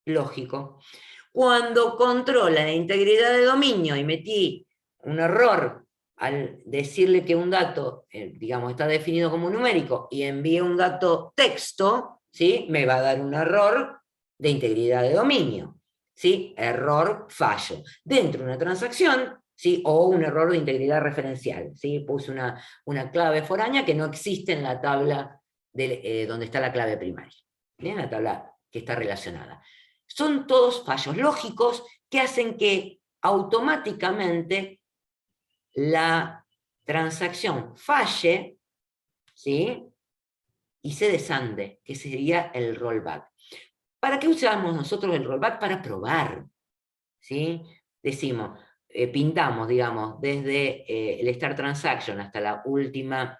Lógico. Cuando controla la integridad de dominio y metí un error al decirle que un dato, digamos, está definido como numérico y envíe un dato texto, ¿sí? Me va a dar un error de integridad de dominio, ¿sí? Error, fallo. Dentro de una transacción, ¿sí? O un error de integridad referencial, ¿sí? Puse una clave foránea que no existe en la tabla donde está la clave primaria, ¿bien? La tabla que está relacionada. Son todos fallos lógicos que hacen que automáticamente la transacción falle, ¿sí? Y se desande, que sería el rollback. ¿Para qué usamos nosotros el rollback? Para probar, ¿sí? Decimos, pintamos, digamos, desde el start transaction hasta la última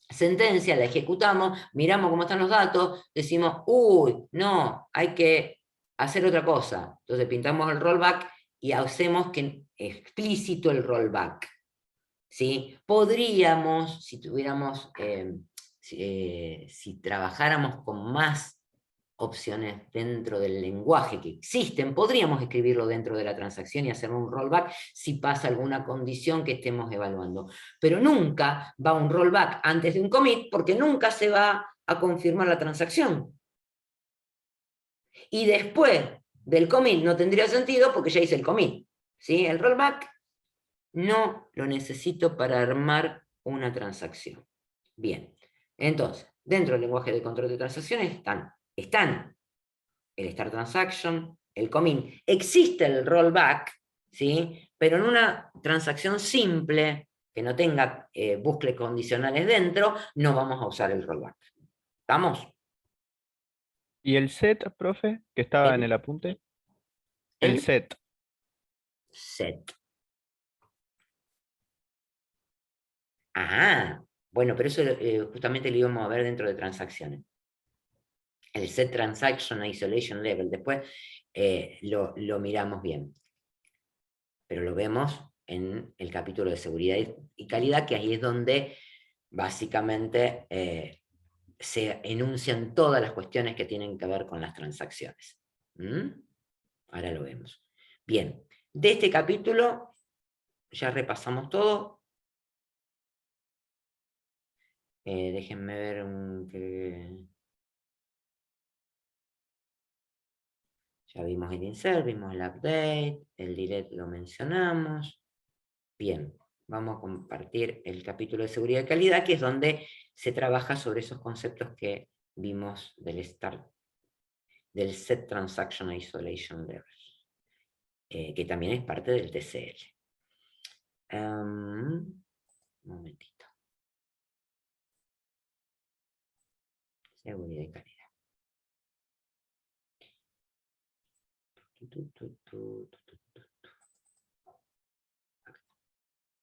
sentencia, la ejecutamos, miramos cómo están los datos, decimos, uy, no, hay que hacer otra cosa. Entonces pintamos el rollback y hacemos que explícito el rollback. ¿Sí? Podríamos, si tuviéramos, si trabajáramos con más opciones dentro del lenguaje que existen, podríamos escribirlo dentro de la transacción y hacer un rollback si pasa alguna condición que estemos evaluando. Pero nunca va un rollback antes de un commit porque nunca se va a confirmar la transacción. Y después del commit no tendría sentido porque ya hice el commit. ¿Sí? El rollback no lo necesito para armar una transacción. Bien, entonces, dentro del lenguaje de control de transacciones están el start transaction, el commit. Existe el rollback, ¿sí? Pero en una transacción simple, que no tenga bucles condicionales dentro, no vamos a usar el rollback. ¿Estamos? ¿Y el set, profe, que estaba en El, el apunte? El set. set. Ah, bueno, pero eso justamente lo íbamos a ver dentro de transacciones. El set transaction isolation level. Después lo miramos bien. Pero lo vemos en el capítulo de seguridad y calidad, que ahí es donde básicamente se enuncian todas las cuestiones que tienen que ver con las transacciones. Ahora lo vemos. Bien, de este capítulo ya repasamos todo. Déjenme ver ya vimos el insert, vimos el update, el delete lo mencionamos. Bien, vamos a compartir el capítulo de seguridad y calidad, que es donde se trabaja sobre esos conceptos que vimos del Set Transaction Isolation Level, que también es parte del TCL. Un momentito. Seguridad y calidad.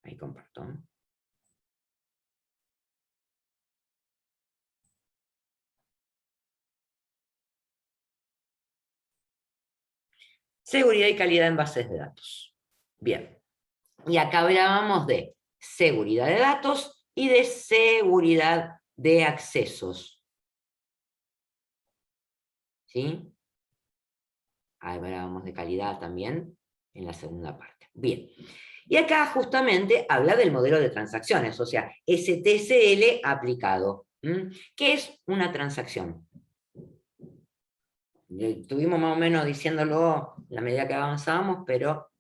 Ahí comparto. Seguridad y calidad en bases de datos. Bien. Y acá hablábamos de seguridad de datos y de seguridad de accesos. ¿Sí? Hablábamos de calidad también en la segunda parte. Bien. Y acá justamente habla del modelo de transacciones, o sea, STCL aplicado. ¿Qué es una transacción? Estuvimos más o menos diciéndolo a la medida que avanzábamos, pero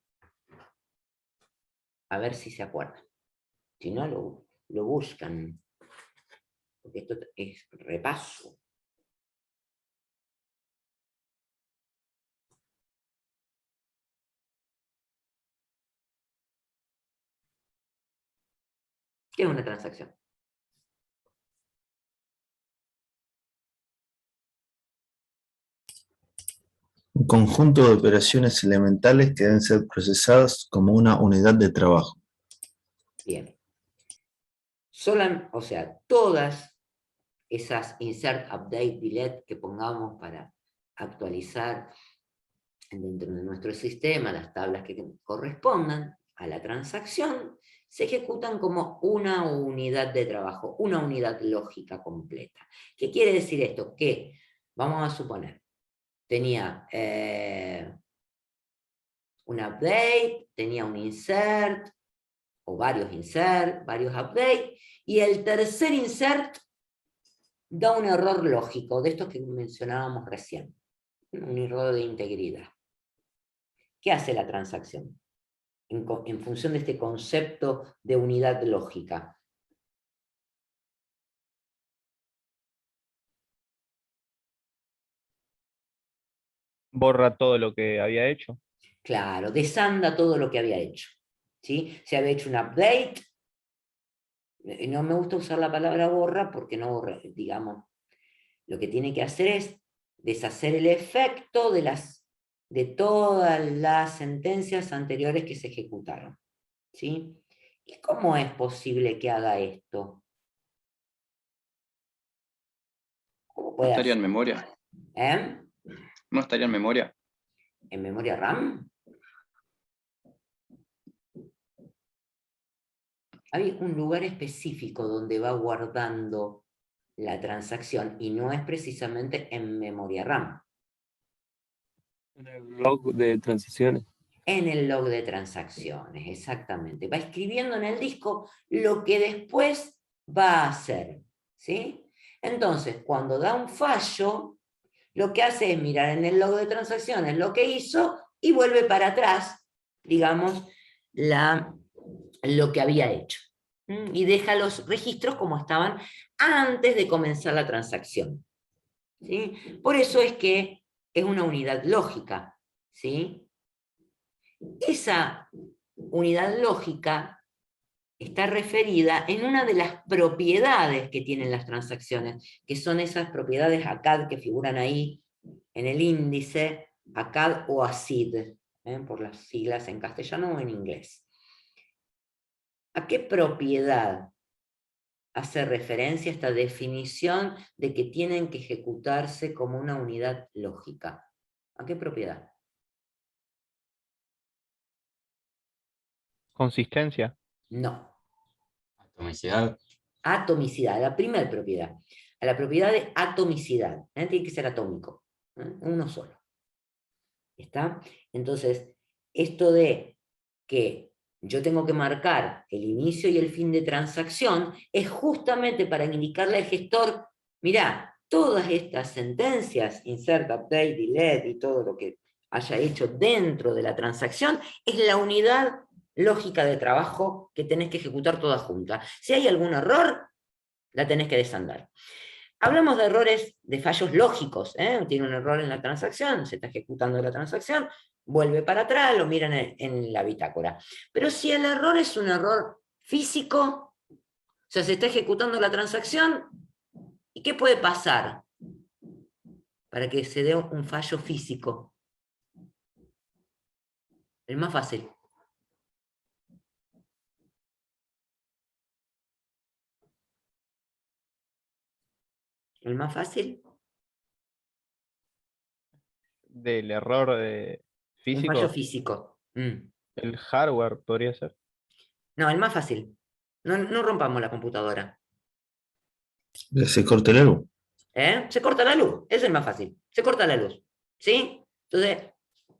a ver si se acuerdan. Si no, lo buscan. Porque esto es repaso. ¿Qué es una transacción? Un conjunto de operaciones elementales que deben ser procesadas como una unidad de trabajo. Bien. O sea, todas esas insert, update, delete que pongamos para actualizar dentro de nuestro sistema las tablas que correspondan a la transacción, se ejecutan como una unidad de trabajo, una unidad lógica completa. ¿Qué quiere decir esto? Que, vamos a suponer, tenía un update, tenía un insert, o varios insert, varios update, y el tercer insert da un error lógico, de estos que mencionábamos recién, un error de integridad. ¿Qué hace la transacción? En función de este concepto de unidad lógica. Borra todo lo que había hecho. Claro, desanda todo lo que había hecho. ¿Sí? Se había hecho un update, no me gusta usar la palabra borra porque no borra, digamos, lo que tiene que hacer es deshacer el efecto de todas las sentencias anteriores que se ejecutaron. ¿Sí? ¿Y cómo es posible que haga esto? ¿Cómo ¿No puede estaría en hacer? memoria? ¿Eh? ¿No estaría en memoria? ¿En memoria RAM? Hay un lugar específico donde va guardando la transacción y no es precisamente en memoria RAM. En el log de transiciones. En el log de transacciones, exactamente. Va escribiendo en el disco lo que después va a hacer, ¿sí? Entonces, cuando da un fallo, lo que hace es mirar en el log de transacciones lo que hizo y vuelve para atrás, digamos, lo que había hecho. Y deja los registros como estaban antes de comenzar la transacción. ¿Sí? Por eso es que es una unidad lógica. ¿Sí? Esa unidad lógica está referida en una de las propiedades que tienen las transacciones, que son esas propiedades ACAD que figuran ahí en el índice, ACAD o ACID, por las siglas en castellano o en inglés. ¿A qué propiedad hace referencia esta definición de que tienen que ejecutarse como una unidad lógica? ¿A qué propiedad? Consistencia. No. Atomicidad. Atomicidad, la primera propiedad. A la propiedad de atomicidad. Tiene que ser atómico. Uno solo. ¿Está? Entonces, esto de que yo tengo que marcar el inicio y el fin de transacción es justamente para indicarle al gestor, mirá, todas estas sentencias, insert, update, delete y todo lo que haya hecho dentro de la transacción, es la unidad lógica de trabajo que tenés que ejecutar toda junta. Si hay algún error, la tenés que desandar. Hablamos de errores, de fallos lógicos, tiene un error en la transacción, se está ejecutando la transacción, vuelve para atrás, lo miran en la bitácora. Pero si el error es un error físico, o sea, se está ejecutando la transacción, ¿y qué puede pasar para que se dé un fallo físico? El más fácil. El más fácil. Del error Un fallo físico. físico. El hardware podría ser. No, el más fácil. No rompamos la computadora. Se corta la luz. Se corta la luz, es el más fácil. Se corta la luz. ¿Sí? Entonces,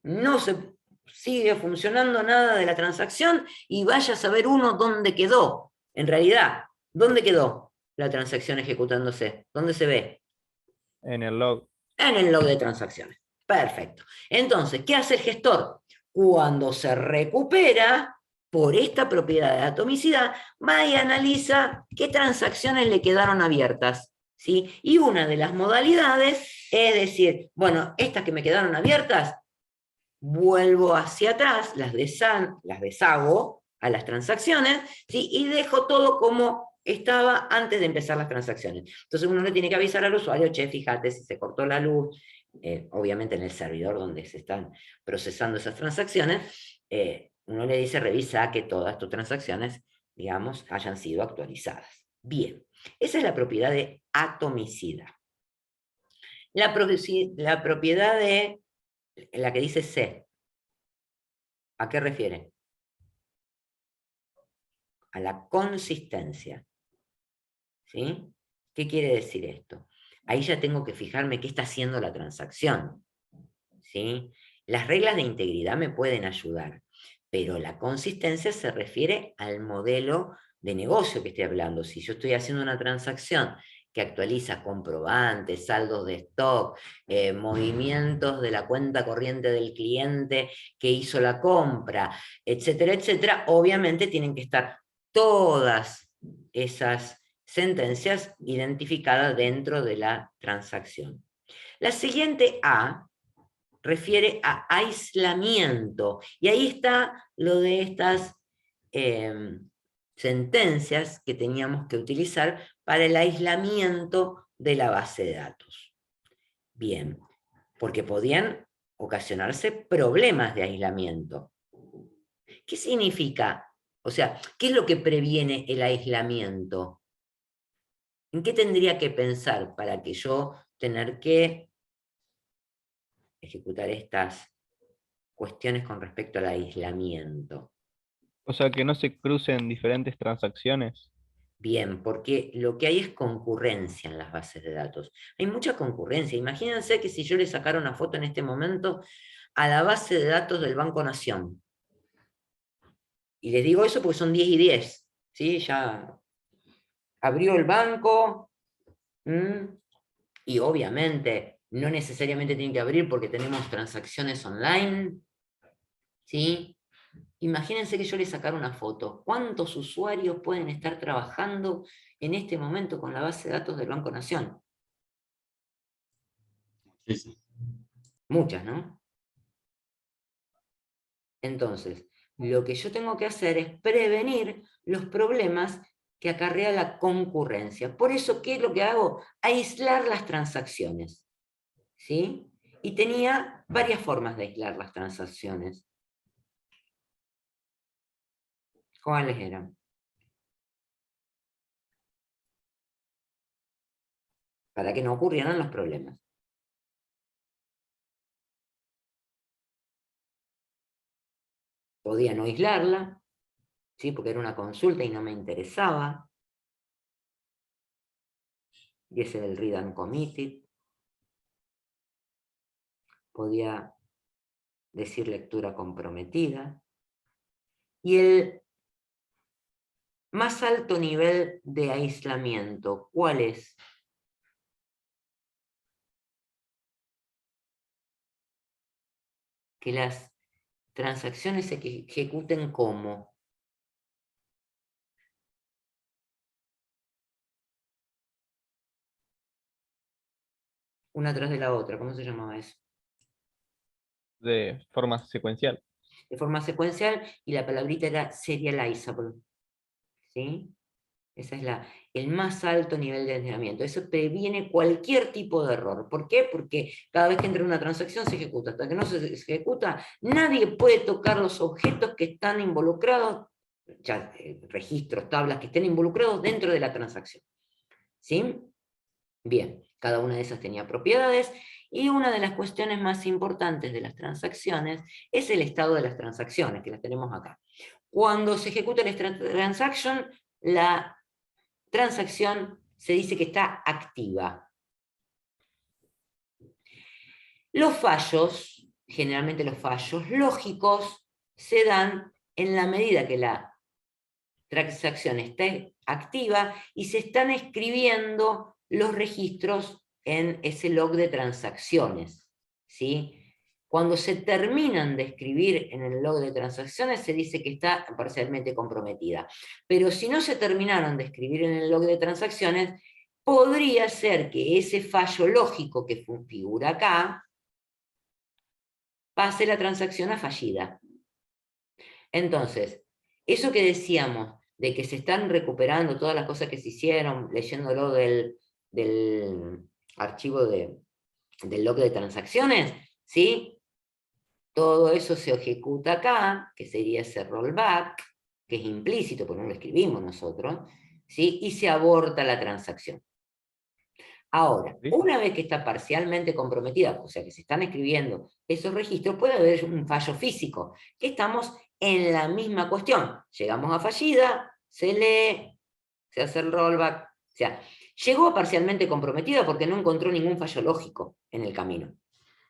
no se sigue funcionando nada de la transacción y vaya a saber uno dónde quedó. En realidad, ¿dónde quedó la transacción ejecutándose? ¿Dónde se ve? En el log. En el log de transacciones. Perfecto. Entonces, ¿qué hace el gestor? Cuando se recupera por esta propiedad de atomicidad, va y analiza qué transacciones le quedaron abiertas. ¿Sí? Y una de las modalidades es decir, bueno, estas que me quedaron abiertas, vuelvo hacia atrás, las deshago, a las transacciones, ¿sí? Y dejo todo como estaba antes de empezar las transacciones. Entonces uno le tiene que avisar al usuario, che, fíjate si se cortó la luz, obviamente en el servidor donde se están procesando esas transacciones, uno le dice, revisa que todas tus transacciones, digamos, hayan sido actualizadas. Bien, esa es la propiedad de atomicidad. La propiedad de la que dice C, ¿a qué refiere? A la consistencia. ¿Sí? ¿Qué quiere decir esto? Ahí ya tengo que fijarme qué está haciendo la transacción. ¿Sí? Las reglas de integridad me pueden ayudar, pero la consistencia se refiere al modelo de negocio que estoy hablando. Si yo estoy haciendo una transacción que actualiza comprobantes, saldos de stock, movimientos de la cuenta corriente del cliente que hizo la compra, etcétera, etcétera, obviamente tienen que estar todas esas sentencias identificadas dentro de la transacción. La siguiente A refiere a aislamiento, y ahí está lo de estas sentencias que teníamos que utilizar para el aislamiento de la base de datos. Bien, porque podían ocasionarse problemas de aislamiento. ¿Qué significa? O sea, ¿qué es lo que previene el aislamiento? ¿En qué tendría que pensar para que yo tener que ejecutar estas cuestiones con respecto al aislamiento? O sea, que no se crucen diferentes transacciones. Bien, porque lo que hay es concurrencia en las bases de datos. Hay mucha concurrencia. Imagínense que si yo le sacara una foto en este momento a la base de datos del Banco Nación, y les digo eso porque son 10 y 10, ¿sí? Ya abrió el banco, y obviamente no necesariamente tiene que abrir porque tenemos transacciones online, ¿sí? Imagínense que yo le sacara una foto. ¿Cuántos usuarios pueden estar trabajando en este momento con la base de datos del Banco Nación? Muchísimo. Muchas, ¿no? Entonces, lo que yo tengo que hacer es prevenir los problemas que acarrea la concurrencia. Por eso, ¿qué es lo que hago? Aislar las transacciones, ¿sí? Y tenía varias formas de aislar las transacciones. ¿Cuáles eran? Para que no ocurrieran los problemas. Podía no aislarla, ¿sí? Porque era una consulta y no me interesaba. Y ese era el read and committed. Podía decir lectura comprometida. Y el más alto nivel de aislamiento, ¿cuál es? Que las transacciones se ejecuten como una tras de la otra. ¿Cómo se llamaba eso? De forma secuencial. De forma secuencial, y la palabrita era serializable. ¿Sí? Ese es el más alto nivel de aislamiento. Eso previene cualquier tipo de error. ¿Por qué? Porque cada vez que entra una transacción se ejecuta. Hasta que no se ejecuta, nadie puede tocar los objetos que están involucrados, ya, registros, tablas que estén involucrados dentro de la transacción. ¿Sí? Bien, cada una de esas tenía propiedades, y una de las cuestiones más importantes de las transacciones es el estado de las transacciones, que las tenemos acá. Cuando se ejecuta la transaction, la transacción se dice que está activa. Los fallos, generalmente los fallos lógicos, se dan en la medida que la transacción está activa y se están escribiendo los registros en ese log de transacciones, ¿sí? Cuando se terminan de escribir en el log de transacciones, se dice que está parcialmente comprometida. Pero si no se terminaron de escribir en el log de transacciones, podría ser que ese fallo lógico que figura acá pase la transacción a fallida. Entonces, Eso que decíamos, de que se están recuperando todas las cosas que se hicieron, leyéndolo del archivo del log de transacciones, ¿sí? Todo eso se ejecuta acá, que sería ese rollback, que es implícito, porque no lo escribimos nosotros, ¿sí? Y se aborta la transacción. Ahora, ¿Sí? una vez que está parcialmente comprometida, o sea que se están escribiendo esos registros, puede haber un fallo físico, que estamos en la misma cuestión. Llegamos a fallida, se lee, se hace el rollback, o sea, llegó parcialmente comprometida porque no encontró ningún fallo lógico en el camino,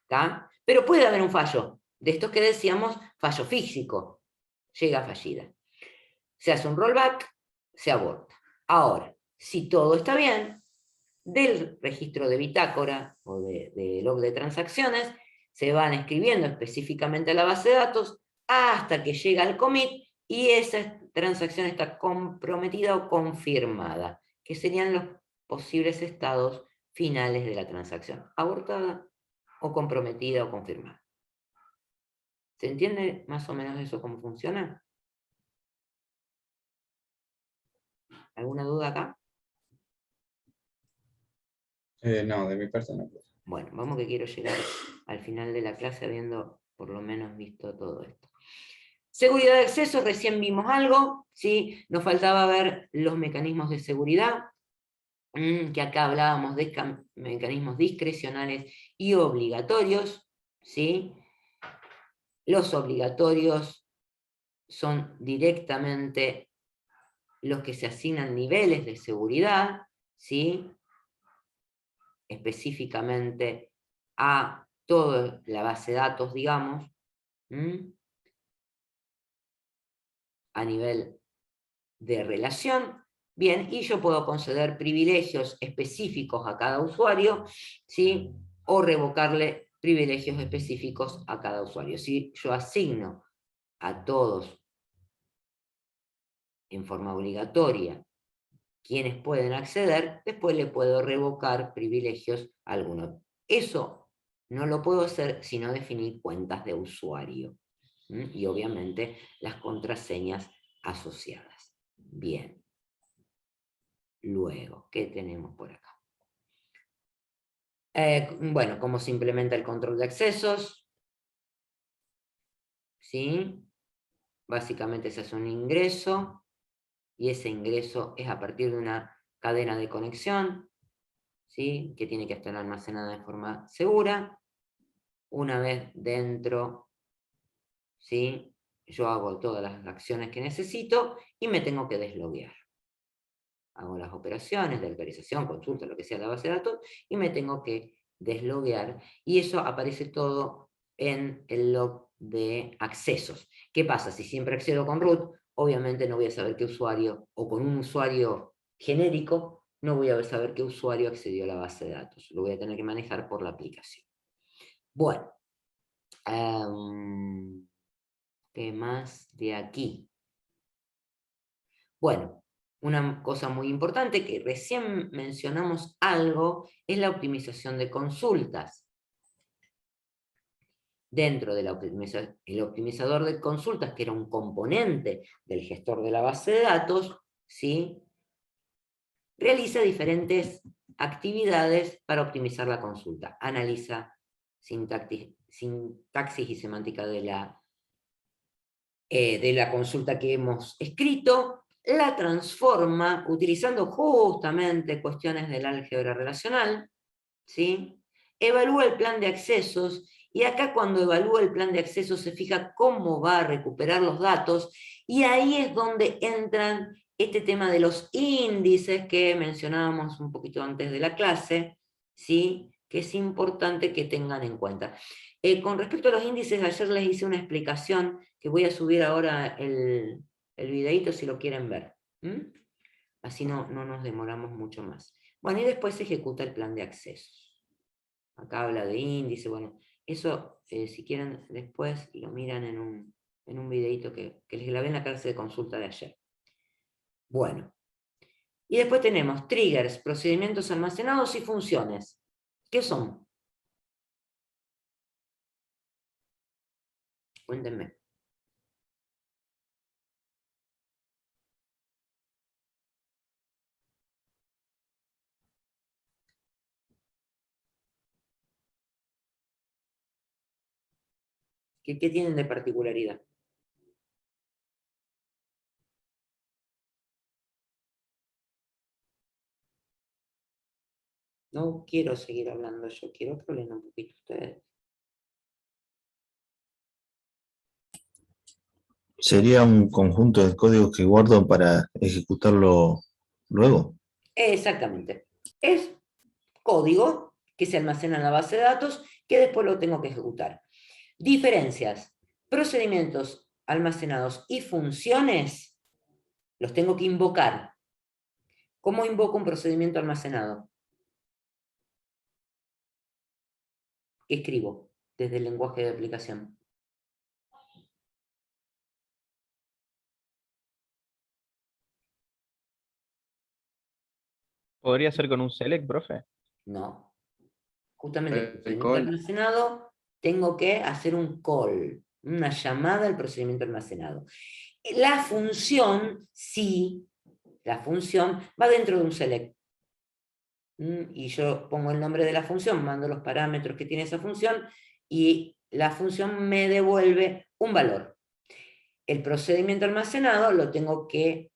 ¿tá? Pero puede haber un fallo, de estos que decíamos, fallo físico, llega fallida. Se hace un rollback, se aborta. Ahora, si todo está bien, del registro de bitácora o de log de transacciones, se van escribiendo específicamente a la base de datos hasta que llega al commit y esa transacción está comprometida o confirmada, que serían los posibles estados finales de la transacción, abortada o comprometida o confirmada. ¿Se entiende más o menos eso cómo funciona? ¿Alguna duda acá? No, de mi parte no. Bueno, vamos que quiero llegar al final de la clase habiendo por lo menos visto todo esto. Seguridad de acceso, recién vimos algo, ¿sí? Nos faltaba ver los mecanismos de seguridad, que acá hablábamos de mecanismos discrecionales y obligatorios, ¿sí? Los obligatorios son directamente los que se asignan niveles de seguridad, ¿sí? Específicamente a toda la base de datos, digamos, a nivel de relación. Bien, y yo puedo conceder privilegios específicos a cada usuario, ¿sí? O revocarle privilegios específicos a cada usuario. Si yo asigno a todos en forma obligatoria quienes pueden acceder, después le puedo revocar privilegios a alguno. Eso no lo puedo hacer si no definir cuentas de usuario. Y obviamente las contraseñas asociadas. Bien. Luego, ¿qué tenemos por acá? Bueno, cómo se implementa el control de accesos. ¿Sí? Básicamente se hace un ingreso, y ese ingreso es a partir de una cadena de conexión, ¿sí? Que tiene que estar almacenada de forma segura. Una vez dentro, ¿sí? Yo hago todas las acciones que necesito y me tengo que desloguear. Hago las operaciones de autorización, consulta, lo que sea la base de datos, y me tengo que desloguear, y eso aparece todo en el log de accesos. ¿Qué pasa? Si siempre accedo con root, obviamente no voy a saber qué usuario, o con un usuario genérico, no voy a saber qué usuario accedió a la base de datos. Lo voy a tener que manejar por la aplicación. Bueno, ¿qué más de aquí? Bueno, una cosa muy importante que recién mencionamos algo es la optimización de consultas. Dentro del optimizador de consultas, que era un componente del gestor de la base de datos, ¿sí? Realiza diferentes actividades para optimizar la consulta. Analiza sintaxis y semántica de la consulta que hemos escrito, la transforma utilizando justamente cuestiones del álgebra relacional, ¿sí? Evalúa el plan de accesos, y acá cuando evalúa el plan de accesos se fija cómo va a recuperar los datos, y ahí es donde entran este tema de los índices que mencionábamos un poquito antes de la clase, ¿sí? Que es importante que tengan en cuenta. Con respecto a los índices, ayer les hice una explicación que voy a subir ahora el videito si lo quieren ver. Así no nos demoramos mucho más. Bueno, y después se ejecuta el plan de accesos. Acá habla de índice, bueno, eso si quieren después lo miran en un videito que les grabé en la clase de consulta de ayer. Bueno, y después tenemos triggers, procedimientos almacenados y funciones. ¿Qué son? Cuéntenme. ¿Qué tienen de particularidad? No quiero seguir hablando yo, quiero que hablen un poquito ustedes. Sería un conjunto de códigos que guardo para ejecutarlo luego. Exactamente. Es código que se almacena en la base de datos que después lo tengo que ejecutar. Diferencias. Procedimientos almacenados y funciones los tengo que invocar. ¿Cómo invoco un procedimiento almacenado? ¿Qué escribo desde el lenguaje de aplicación? ¿Podría ser con un select, profe? No. Justamente el El procedimiento call. almacenado, tengo que hacer un call, una llamada al procedimiento almacenado. La función, sí, la función va dentro de un select. Y yo pongo el nombre de la función, mando los parámetros que tiene esa función, y la función me devuelve un valor. El procedimiento almacenado lo tengo que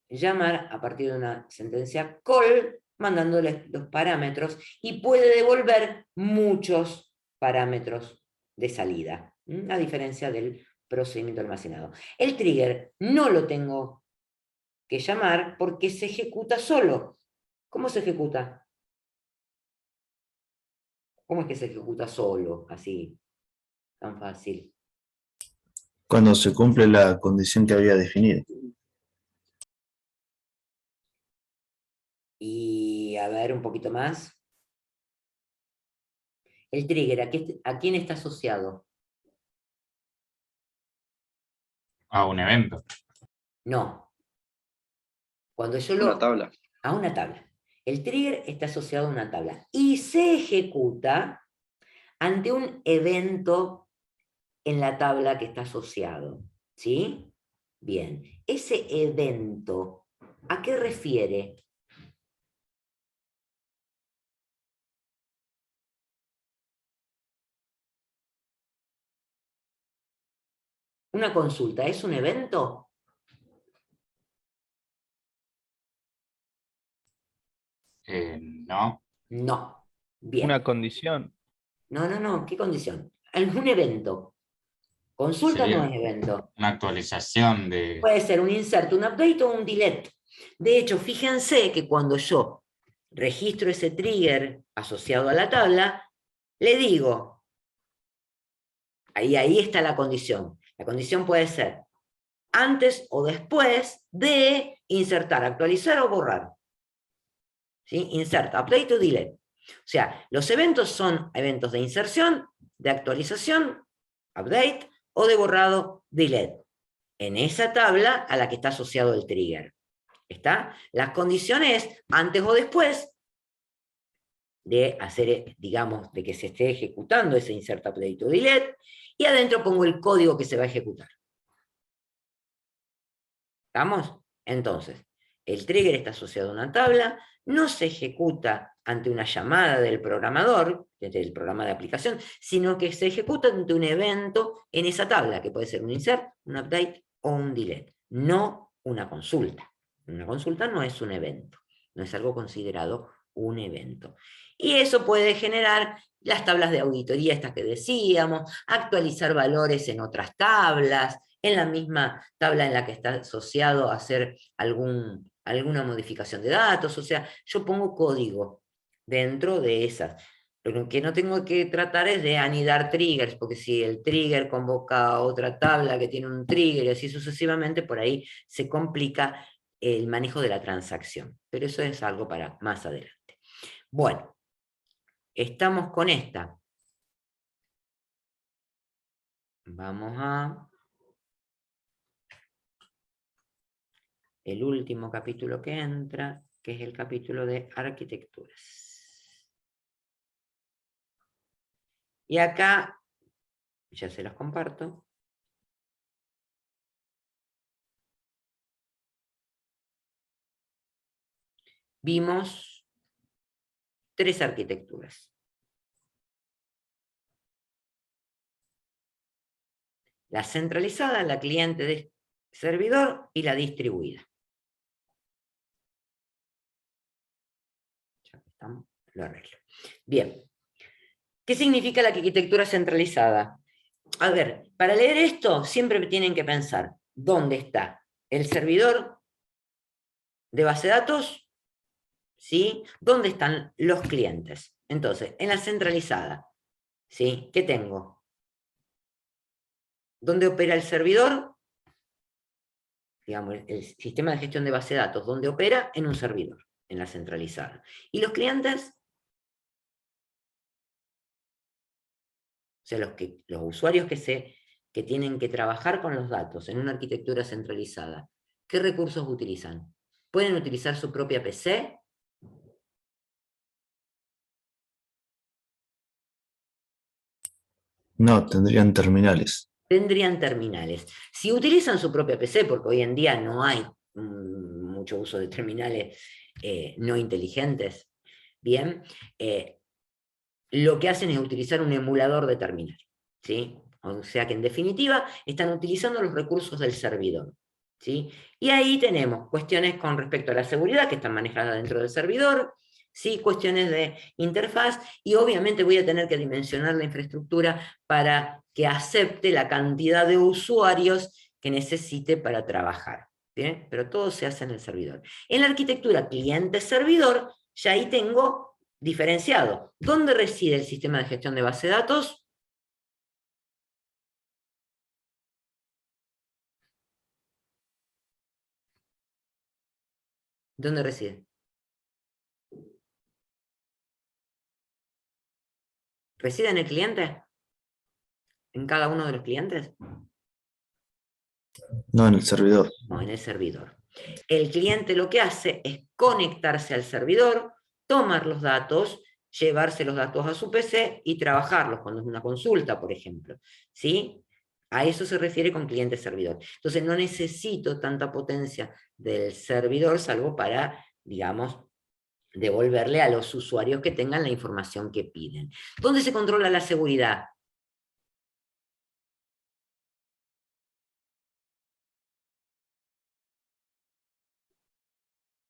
llamar a partir de una sentencia call, mandándole los parámetros, y puede devolver muchos parámetros de salida, a diferencia del procedimiento almacenado. El trigger no lo tengo que llamar porque se ejecuta solo. ¿Cómo se ejecuta? ¿Cómo es que se ejecuta solo, así, tan fácil? Cuando se cumple la condición que había definido. Y a ver, un poquito más. El trigger, ¿a quién está asociado? A un evento. No. Cuando yo Una tabla. a una tabla. El trigger está asociado a una tabla y se ejecuta ante un evento en la tabla que está asociado. ¿Sí? Bien. Ese evento, ¿a qué refiere? ¿Una consulta es un evento? No. No. Bien. Una condición. No. ¿Qué condición? ¿Algún evento? Consulta no Sería es evento. una actualización de... Puede ser un insert, un update o un delete. De hecho, fíjense que cuando yo registro ese trigger asociado a la tabla, le digo, ahí está la condición. La condición puede ser antes o después de insertar, actualizar o borrar. ¿Sí? Insert, update o delete. O sea, los eventos son eventos de inserción, de actualización, update, o de borrado, delete. En esa tabla a la que está asociado el trigger. ¿Está? Las condiciones antes o después de hacer, digamos, de que se esté ejecutando ese insert, update o delete, y adentro pongo el código que se va a ejecutar. ¿Estamos? Entonces, el trigger está asociado a una tabla, no se ejecuta ante una llamada del programador, del programa de aplicación, sino que se ejecuta ante un evento en esa tabla, que puede ser un insert, un update o un delete, no una consulta. Una consulta no es un evento, no es algo considerado un evento. Y eso puede generar las tablas de auditoría, estas que decíamos, actualizar valores en otras tablas, en la misma tabla en la que está asociado a hacer alguna modificación de datos, o sea, yo pongo código dentro de esas. Lo que no tengo que tratar es de anidar triggers, porque si el trigger convoca a otra tabla que tiene un trigger y así sucesivamente, por ahí se complica el manejo de la transacción. Pero eso es algo para más adelante. Bueno, estamos con esta. Vamos a el último capítulo que entra, que es el capítulo de arquitecturas. Y acá, ya se los comparto. Vimos 3 arquitecturas. La centralizada, la cliente de servidor y la distribuida. Ya que estamos, lo arreglo. Bien. ¿Qué significa la arquitectura centralizada? A ver, para leer esto siempre tienen que pensar dónde está el servidor de base de datos, ¿sí? ¿Dónde están los clientes? Entonces, en la centralizada, ¿sí? ¿Qué tengo? ¿Dónde opera el servidor? Digamos, el sistema de gestión de base de datos, ¿dónde opera? En un servidor, en la centralizada. ¿Y los clientes? O sea, los usuarios que tienen que trabajar con los datos en una arquitectura centralizada, ¿qué recursos utilizan? ¿Pueden utilizar su propia PC? No, tendrían terminales. Tendrían terminales. Si utilizan su propia PC, porque hoy en día no hay mucho uso de terminales no inteligentes, bien, lo que hacen es utilizar un emulador de terminal, ¿sí? O sea que en definitiva están utilizando los recursos del servidor, ¿sí? Y ahí tenemos cuestiones con respecto a la seguridad que están manejadas dentro del servidor, ¿sí? Cuestiones de interfaz, y obviamente voy a tener que dimensionar la infraestructura para que acepte la cantidad de usuarios que necesite para trabajar, ¿bien? Pero todo se hace en el servidor. En la arquitectura cliente-servidor, ya ahí tengo diferenciado. ¿Dónde reside el sistema de gestión de base de datos? ¿Dónde reside? ¿Reside en el cliente? ¿En cada uno de los clientes? No, en el servidor. No, en el servidor. El cliente lo que hace es conectarse al servidor, tomar los datos, llevarse los datos a su PC y trabajarlos cuando es una consulta, por ejemplo. ¿Sí? A eso se refiere con cliente-servidor. Entonces no necesito tanta potencia del servidor, salvo para, digamos, devolverle a los usuarios que tengan la información que piden. ¿Dónde se controla la seguridad?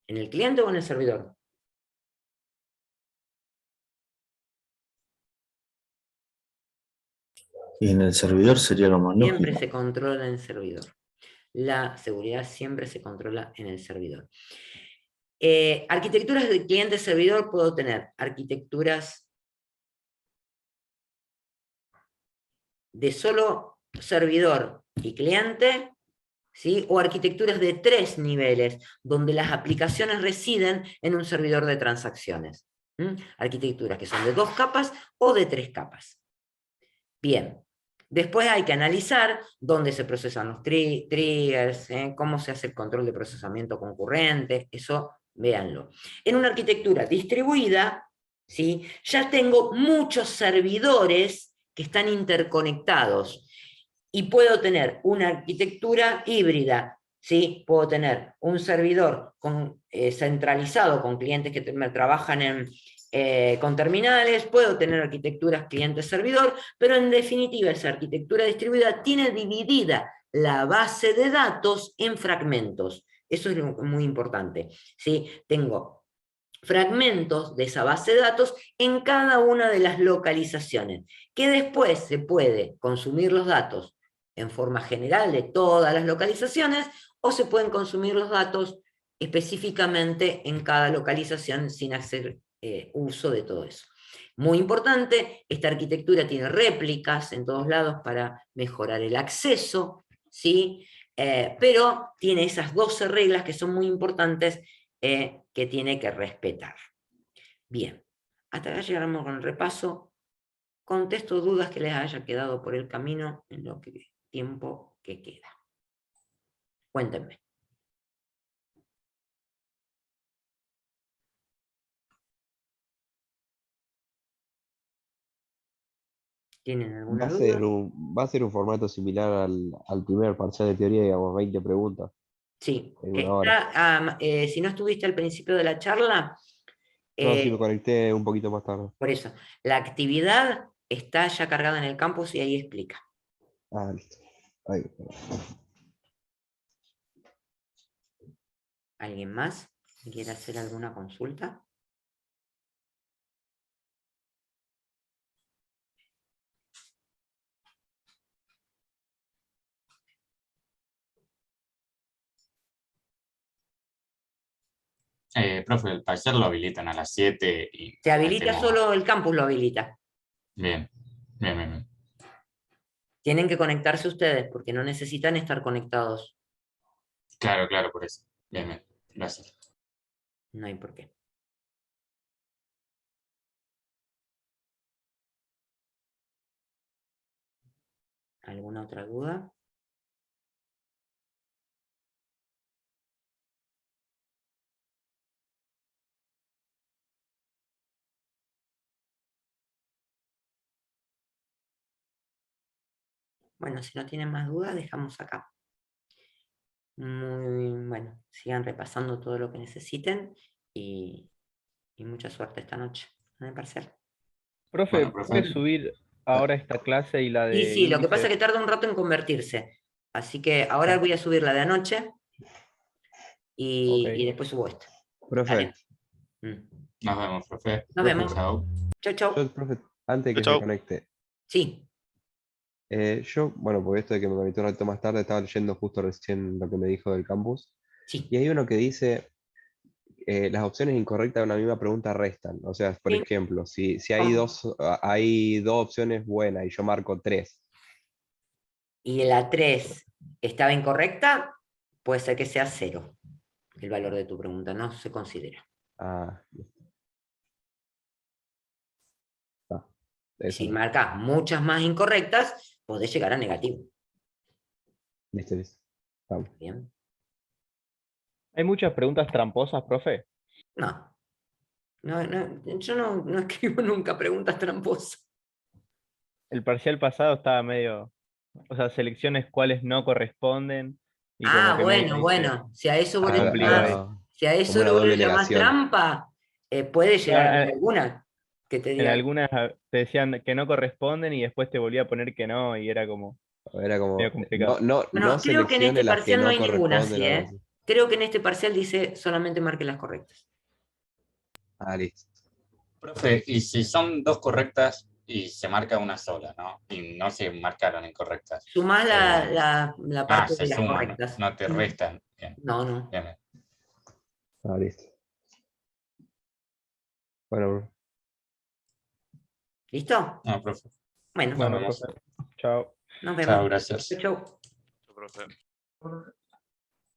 ¿En el cliente o en el servidor? Y en el servidor sería lo más Siempre lógico. se controla en el servidor. La seguridad siempre se controla en el servidor. Arquitecturas de cliente-servidor, puedo tener arquitecturas de solo servidor y cliente, ¿sí? O arquitecturas de 3 niveles, donde las aplicaciones residen en un servidor de transacciones. Arquitecturas que son de 2 capas o de 3 capas. Bien. Después hay que analizar dónde se procesan los triggers, cómo se hace el control de procesamiento concurrente, eso véanlo. En una arquitectura distribuida, ¿sí? Ya tengo muchos servidores que están interconectados y puedo tener una arquitectura híbrida, ¿sí? Puedo tener un servidor centralizado con clientes que trabajan con terminales, puedo tener arquitecturas cliente-servidor, pero en definitiva esa arquitectura distribuida tiene dividida la base de datos en fragmentos. Eso es muy importante, ¿sí? Tengo fragmentos de esa base de datos en cada una de las localizaciones, que después se puede consumir los datos en forma general de todas las localizaciones, o se pueden consumir los datos específicamente en cada localización sin hacer uso de todo eso. Muy importante, esta arquitectura tiene réplicas en todos lados para mejorar el acceso, ¿sí? Pero tiene esas 12 reglas que son muy importantes que tiene que respetar. Bien, hasta acá llegamos con el repaso. Contesto dudas que les haya quedado por el camino en lo tiempo que queda. Cuéntenme. ¿Tienen alguna duda? Va a ser un formato similar al primer parcial de teoría, digamos, 20 preguntas Sí. en una hora. Si no estuviste al principio de la charla, No, sí, me conecté un poquito más tarde. por eso, la actividad está ya cargada en el campus y ahí explica. Ah, listo. Ay, ¿Alguien más que quiera hacer alguna consulta? Profe, el parcial lo habilitan a las 7 y Se habilita metemos- solo el campus, lo habilita. Bien, bien, bien, bien. Tienen que conectarse ustedes porque no necesitan estar conectados. Claro, claro, por eso. Bien, bien. Gracias. No hay por qué. ¿Alguna otra duda? Bueno, si no tienen más dudas, dejamos acá. Muy bueno, sigan repasando todo lo que necesiten y mucha suerte esta noche en el parcial. Profe, Bueno, profe. ¿puedes subir ahora esta clase y la Y de sí, lo que pasa es índice? que tarda un rato en convertirse. Así que ahora Ah. voy a subir la de anoche y, Ok. y después subo esta. profe, Dale. Mm. Nos vemos, profe. Nos vemos. Chao. Chau, chau. yo, profe, antes de que Chau, se chau. conecte, Sí, yo, bueno, porque esto de que me conecté un rato más tarde, estaba leyendo justo recién lo que me dijo del campus. sí. Y hay uno que dice, las opciones incorrectas de una misma pregunta restan. O sea, por Sí. ejemplo, si Vamos. hay dos opciones buenas y yo marco 3. Y la 3 estaba incorrecta, puede ser que sea 0 el valor de tu pregunta, no se considera. Ah, listo. Ah, Y eso si no. marcas muchas más incorrectas, podés llegar a negativo. Listo, listo. Vamos. Bien. ¿Hay muchas preguntas tramposas, profe? No. Yo no escribo nunca preguntas tramposas. El parcial pasado estaba medio, o sea, selecciones cuáles no corresponden y como Ah, que medio bueno, dice, bueno. Si a eso vos se le complica ahí. llamás, si a Como eso una vos le doble llamás negación. trampa, puede llegar a Claro, haber alguna que te en diga. algunas te decían que no corresponden y después te volvía a poner que no y era como Era como, medio complicado. no Bueno, creo que en seleccione este las que parcial no no hay ninguna corresponden así, o algo ¿eh? así. Creo que en este parcial dice solamente marque las correctas. Ah, listo. Profe, y si son dos correctas y se marca una sola, ¿no? Y no se marcaron incorrectas. Sumás la parte Se de las suman, correctas. no te restan. Bien, No, no. bien, bien. Ah, listo. Bueno, ¿Listo? No, profe. Bueno, Nos Bueno, vemos. profe, chao. nos Chao, vemos. gracias. Chau, chau. Profe.